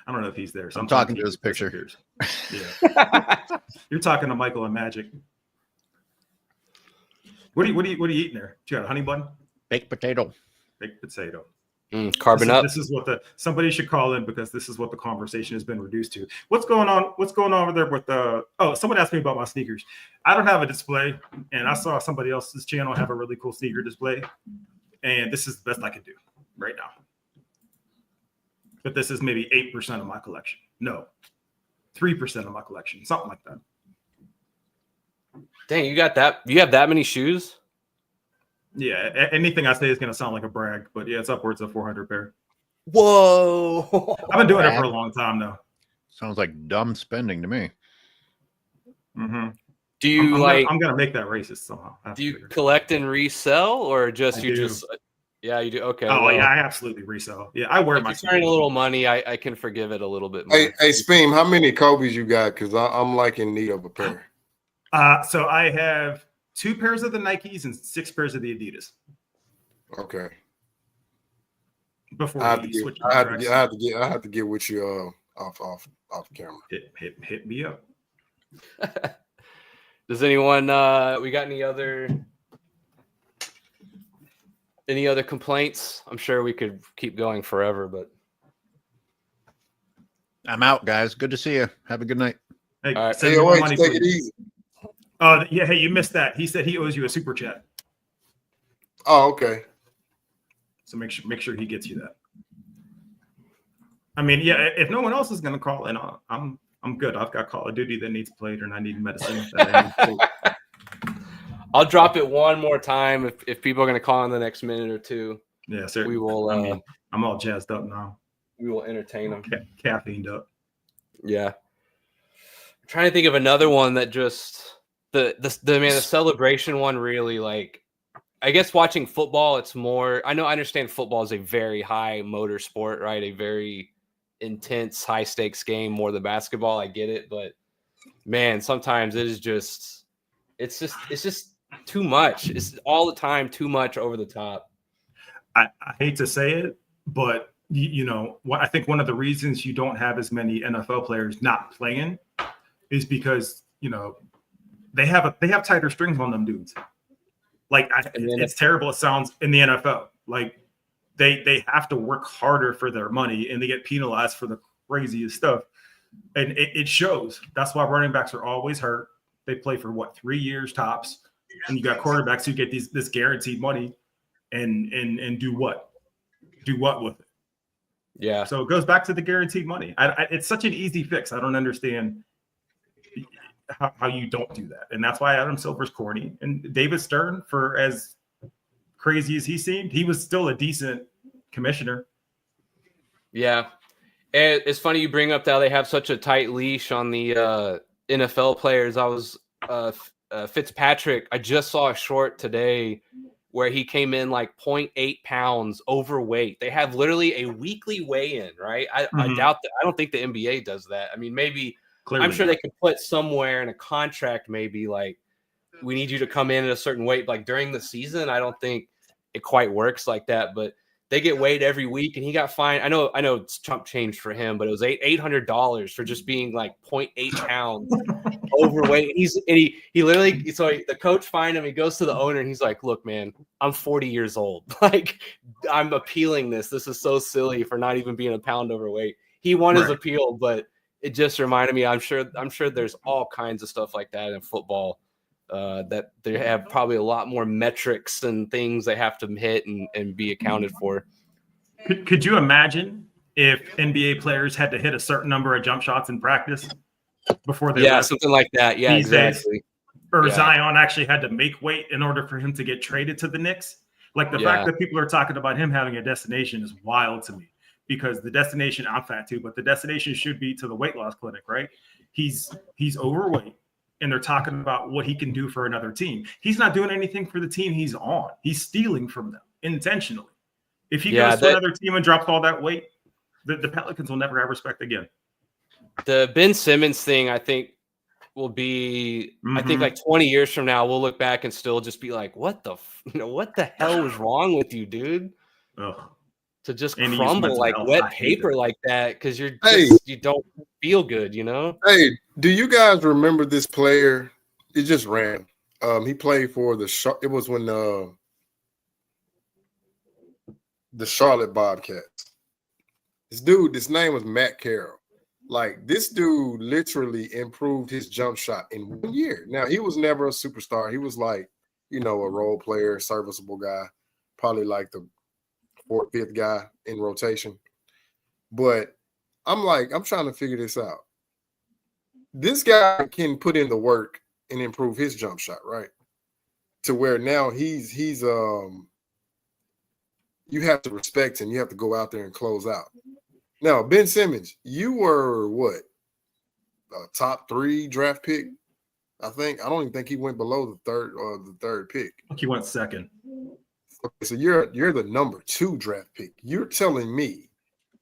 Speaker 4: I don't know if he's there.
Speaker 7: I'm
Speaker 4: Sometimes
Speaker 7: talking
Speaker 4: he
Speaker 7: to his picture.
Speaker 4: disappears. Yeah. You're talking to Michael and Magic. What are you eating there? You got a honey bun?
Speaker 7: Baked potato.
Speaker 4: Baked potato.
Speaker 2: Carbon up.
Speaker 4: This is what somebody should call in because this is what the conversation has been reduced to. What's going on over there with someone asked me about my sneakers. I don't have a display, and I saw somebody else's channel have a really cool sneaker display, and this is the best I can do right now. But this is maybe 8% of my collection. No, 3% of my collection, something like that.
Speaker 2: Dang, you have that many shoes?
Speaker 4: Yeah, anything I say is going to sound like a brag, but yeah, it's upwards of 400 pair.
Speaker 2: Whoa.
Speaker 4: I've been doing it for a long time now.
Speaker 7: Sounds like dumb spending to me.
Speaker 4: Mm-hmm.
Speaker 2: Do you
Speaker 4: I'm gonna make that racist somehow.
Speaker 2: Do you collect and resell, or just
Speaker 4: I do.
Speaker 2: Yeah, you do. Okay.
Speaker 4: Oh
Speaker 2: well,
Speaker 4: yeah, I absolutely resell. Yeah, I wear
Speaker 2: if
Speaker 4: my.
Speaker 2: you're earning a little money, I can forgive it a little bit more.
Speaker 3: Hey, Speam, how many Kobe's you got? Because I'm like in need of a pair.
Speaker 4: So I have 2 pairs of the Nikes and 6 pairs of the Adidas.
Speaker 3: Okay.
Speaker 4: Before
Speaker 3: I have
Speaker 4: we
Speaker 3: to
Speaker 4: switch
Speaker 3: get, I have to get with you off camera.
Speaker 4: Hit me up.
Speaker 2: Does anyone we got any other complaints? I'm sure we could keep going forever, but
Speaker 7: I'm out, guys. Good to see you. Have a good night.
Speaker 4: Hey,
Speaker 2: all right.
Speaker 4: send
Speaker 3: Hey,
Speaker 4: me more
Speaker 3: wait,
Speaker 4: money,
Speaker 3: take it
Speaker 4: please.
Speaker 3: easy.
Speaker 4: Yeah, hey, you missed that. He said he owes you a super chat.
Speaker 3: Oh, okay.
Speaker 4: So make sure he gets you that. I mean, yeah, if no one else is gonna call in, I'm good. I've got Call of Duty that needs played, and I need medicine.
Speaker 2: I'll drop it one more time if people are going to call in the next minute or two.
Speaker 4: Yeah, sir.
Speaker 2: We will.
Speaker 4: I mean, I'm all jazzed up now.
Speaker 2: We will entertain them.
Speaker 4: Caffeined up.
Speaker 2: Yeah. I'm trying to think of another one that just the celebration one really, like, I guess watching football, it's more. I understand football is a very high motor sport, right? A very intense, high stakes game more than basketball. I get it, but man, sometimes it's just too much. It's all the time too much over the top.
Speaker 4: I hate to say it, but I think one of the reasons you don't have as many NFL players not playing is because they have tighter strings on them dudes. Like it's terrible. It sounds in the NFL. Like they have to work harder for their money and they get penalized for the craziest stuff. And it shows. That's why running backs are always hurt. They play for 3 years tops. And you got quarterbacks who get this guaranteed money and do what? Do what with it?
Speaker 2: Yeah.
Speaker 4: So it goes back to the guaranteed money. It's such an easy fix. I don't understand how you don't do that. And that's why Adam Silver's corny. And David Stern, for as crazy as he seemed, he was still a decent commissioner.
Speaker 2: Yeah. And it's funny you bring up that they have such a tight leash on the NFL players. I was Fitzpatrick. I just saw a short today where he came in like 0.8 pounds overweight. They have literally a weekly weigh-in, right? I doubt that. I don't think the NBA does that. I mean, maybe clearly I'm sure they could put somewhere in a contract, maybe like we need you to come in at a certain weight, like during the season. I don't think it quite works like that, but They get weighed every week, and he got fined. I know it's chump change for him, but it was $800 for just being like 0.8 pounds overweight. He literally, so the coach fined him. He goes to the owner and he's like, "Look, man, I'm 40 years old. Like, I'm appealing this. This is so silly for not even being a pound overweight." He won his appeal, but it just reminded me. I'm sure there's all kinds of stuff like that in football. That they have probably a lot more metrics and things they have to hit and be accounted for.
Speaker 4: Could you imagine if NBA players had to hit a certain number of jump shots in practice before they left?
Speaker 2: Something like that. Yeah, exactly.
Speaker 4: Or Zion actually had to make weight in order for him to get traded to the Knicks. Like the fact that people are talking about him having a destination is wild to me, because the destination, I'm fat too, but the destination should be to the weight loss clinic, right? He's overweight. And they're talking about what he can do for another team. He's not doing anything for the team he's on. He's stealing from them intentionally. If he goes to another team and drops all that weight, the Pelicans will never have respect again.
Speaker 2: The Ben Simmons thing, I think, will be. I think like 20 years from now, we'll look back and still just be like, "What the hell was wrong with you, dude?" To just crumble like wet paper like that because you don't feel good, you know?
Speaker 3: Hey, do you guys remember this player? It just ran. He played for it was when the Charlotte Bobcats. This name was Matt Carroll. Like, this dude literally improved his jump shot in 1 year. Now, he was never a superstar. He was like, a role player, serviceable guy, probably like the 4th, 5th guy in rotation. But I'm trying to figure this out. This guy can put in the work and improve his jump shot, right? To where now he's you have to respect him. You have to go out there and close out. Now, Ben Simmons, you were what? A top 3 draft pick, I think. I don't even think he went below the third pick.
Speaker 4: I think he went second.
Speaker 3: Okay, so you're the number 2 draft pick. You're telling me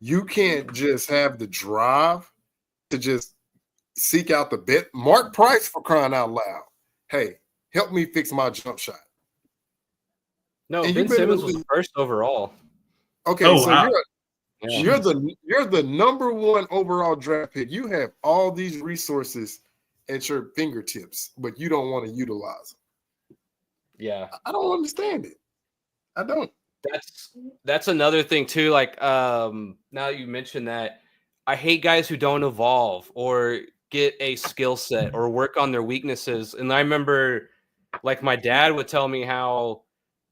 Speaker 3: you can't just have the drive to just seek out the bet? Mark Price, for crying out loud. Hey, help me fix my jump shot.
Speaker 2: No, Ben Simmons was first overall.
Speaker 3: Okay, you're the number 1 overall draft pick. You have all these resources at your fingertips, but you don't want to utilize them.
Speaker 2: Yeah.
Speaker 3: I don't understand it. I don't.
Speaker 2: That's another thing too. Like, now you mentioned that, I hate guys who don't evolve or get a skill set or work on their weaknesses. And I remember, like, my dad would tell me how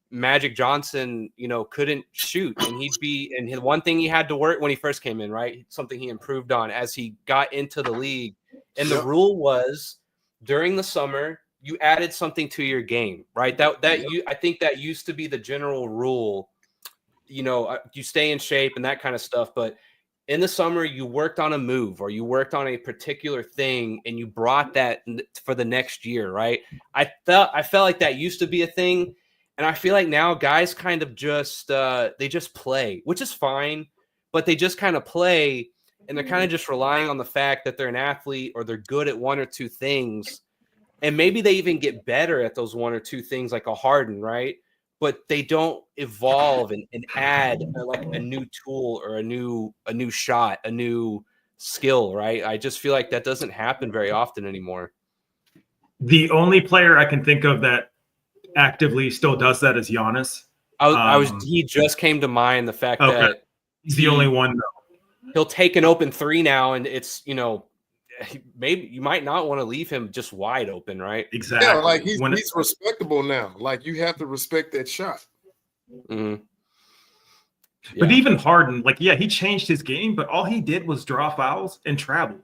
Speaker 2: Magic Johnson, couldn't shoot, and his one thing he had to work when he first came in, right? Something he improved on as he got into the league. And the rule was, during the summer, you added something to your game, right? I think that used to be the general rule. You stay in shape and that kind of stuff, but in the summer you worked on a move or you worked on a particular thing and you brought that for the next year, right? I felt like that used to be a thing, and I feel like now guys kind of just they just play, which is fine, but they just kind of play and they're kind of just relying on the fact that they're an athlete or they're good at 1 or 2 things. And maybe they even get better at those 1 or 2 things, like a Harden, right? But they don't evolve and add like a new tool or a new shot, a new skill, right? I just feel like that doesn't happen very often anymore.
Speaker 4: The only player I can think of that actively still does that is Giannis.
Speaker 2: He just came to mind, the fact that
Speaker 4: he's the only one, though.
Speaker 2: He'll take an open 3 now, and it's, maybe you might not want to leave him just wide open, right?
Speaker 4: Exactly.
Speaker 3: Yeah, like he's respectable now. Like, you have to respect that shot.
Speaker 2: Mm-hmm. Yeah.
Speaker 4: But even Harden, he changed his game, but all he did was draw fouls and travel.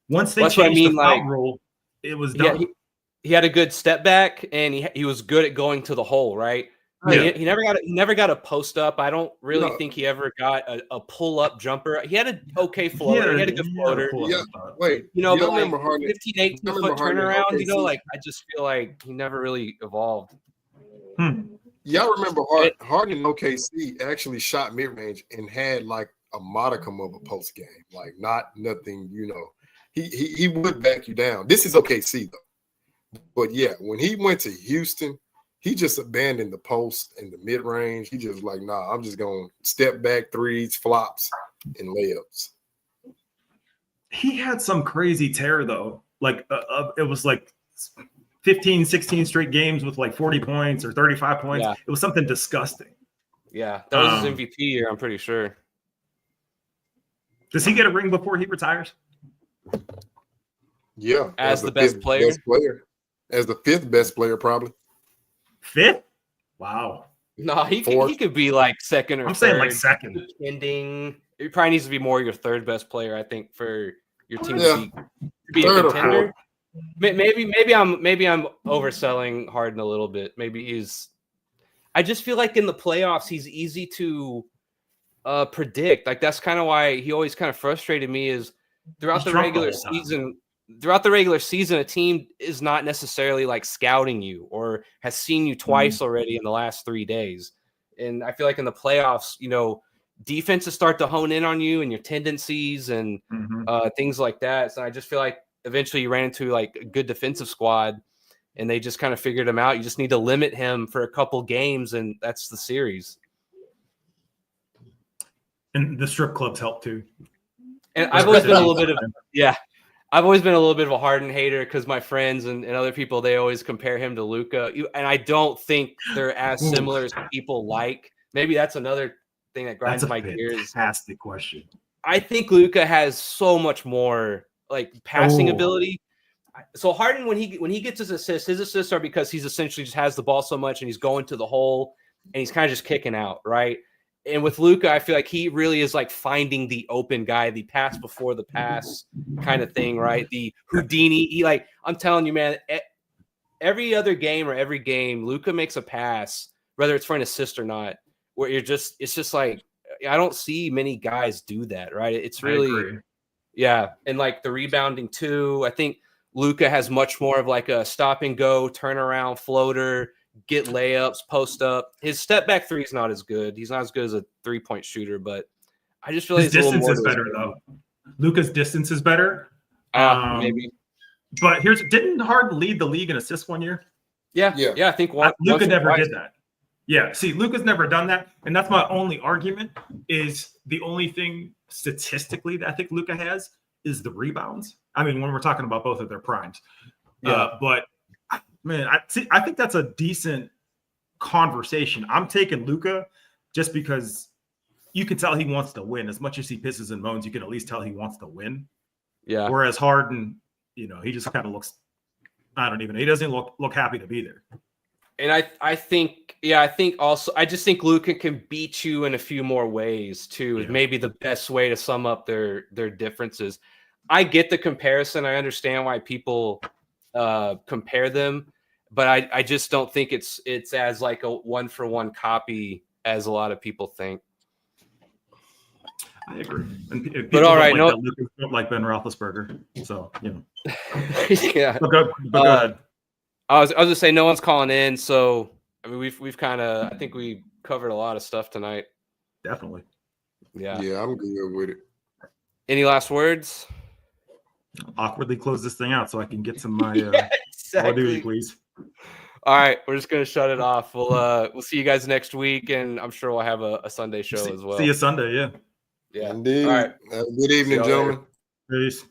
Speaker 4: Once they changed the foul rule, it was done.
Speaker 2: Yeah, he had a good step back, and he was good at going to the hole, right? Yeah. He never got a post up. I don't really think he ever got a pull up jumper. He had an okay floater. He had a good floater.
Speaker 3: Wait,
Speaker 2: but like 15, 18 foot turnaround, I just feel like he never really evolved.
Speaker 3: Y'all remember Harden in OKC actually shot mid range and had like a modicum of a post game, like nothing. He would back you down. This is OKC though, but yeah, when he went to Houston, he just abandoned the post and the mid range. He just like, nah, I'm just going to step back threes, flops, and layups.
Speaker 4: He had some crazy tear though. Like it was like 15, 16 straight games with like 40 points or 35 points.
Speaker 2: Yeah.
Speaker 4: It was something disgusting.
Speaker 2: Yeah, that was his MVP year, I'm pretty sure.
Speaker 4: Does he get a ring before he retires?
Speaker 3: Yeah.
Speaker 2: As the best player?
Speaker 3: As the fifth best player, probably.
Speaker 4: Fifth? Wow.
Speaker 2: No, he could be like second or
Speaker 4: I'm
Speaker 2: third.
Speaker 4: saying like second.
Speaker 2: Depending. It probably needs to be more your third best player, I think, for your team
Speaker 3: Yeah.
Speaker 2: to be a
Speaker 3: Third or
Speaker 2: contender.
Speaker 3: fourth.
Speaker 2: Maybe I'm overselling Harden a little bit. Maybe I just feel like in the playoffs he's easy to predict. Like that's kind of why he always kind of frustrated me is throughout the regular season. Throughout the regular season, a team is not necessarily like scouting you or has seen you twice already in the last 3 days. And I feel like in the playoffs, defenses start to hone in on you and your tendencies and things like that. So I just feel like eventually you ran into like a good defensive squad and they just kind of figured him out. You just need to limit him for a couple games and that's the series.
Speaker 4: And the strip clubs help too.
Speaker 2: And I've always been a little bit of, I've always been a little bit of a Harden hater because my friends and other people, they always compare him to Luka. And I don't think they're as similar as people like. Maybe that's another thing that grinds my gears.
Speaker 4: Fantastic question.
Speaker 2: I think Luka has so much more like passing ability. So Harden, when he gets his assists are because he's essentially just has the ball so much and he's going to the hole and he's kind of just kicking out, right? And with Luka, I feel like he really is like finding the open guy, the pass before the pass kind of thing, right? The Houdini. I'm telling you, man, every other game or every game, Luka makes a pass, whether it's for an assist or not, where it's just like, I don't see many guys do that, right? It's really, yeah. And like the rebounding too, I think Luka has much more of like a stop and go, turnaround floater, get layups, post up. His step back three is not as good. He's not as good as a 3-point shooter, but I just feel like
Speaker 4: his distance is better though. Luka's distance is better.
Speaker 2: Maybe.
Speaker 4: But didn't Harden lead the league in assists one year?
Speaker 2: Yeah. I think
Speaker 4: Luka never did that. Yeah, see, Luka's never done that, and that's my only argument. Is the only thing statistically that I think Luka has is the rebounds. I mean, when we're talking about both of their primes, but man, I think that's a decent conversation. I'm taking Luka just because you can tell he wants to win. As much as he pisses and moans, you can at least tell he wants to win.
Speaker 2: Yeah.
Speaker 4: Whereas Harden, he just kind of looks. I don't even know. He doesn't look happy to be there.
Speaker 2: And I think also I just think Luka can beat you in a few more ways too. Yeah. Maybe the best way to sum up their differences. I get the comparison. I understand why people compare them, but I just don't think it's as like a 1-for-1 copy as a lot of people think.
Speaker 4: I agree. And
Speaker 2: but all right,
Speaker 4: Luka don't like Ben Roethlisberger, so
Speaker 2: yeah.
Speaker 4: But go ahead.
Speaker 2: I was just saying no one's calling in, so I mean we've kind of I think we covered a lot of stuff tonight.
Speaker 4: Definitely.
Speaker 3: Yeah, I'm good with it.
Speaker 2: Any last words?
Speaker 4: Awkwardly close this thing out so I can get to my
Speaker 2: exactly.
Speaker 4: duty, please.
Speaker 2: All right, we're just gonna shut it off. We'll see you guys next week, and I'm sure we'll have a Sunday show as well.
Speaker 4: See you Sunday, yeah.
Speaker 2: Yeah.
Speaker 3: Indeed.
Speaker 2: All right.
Speaker 3: Good evening, gentlemen.
Speaker 4: Peace.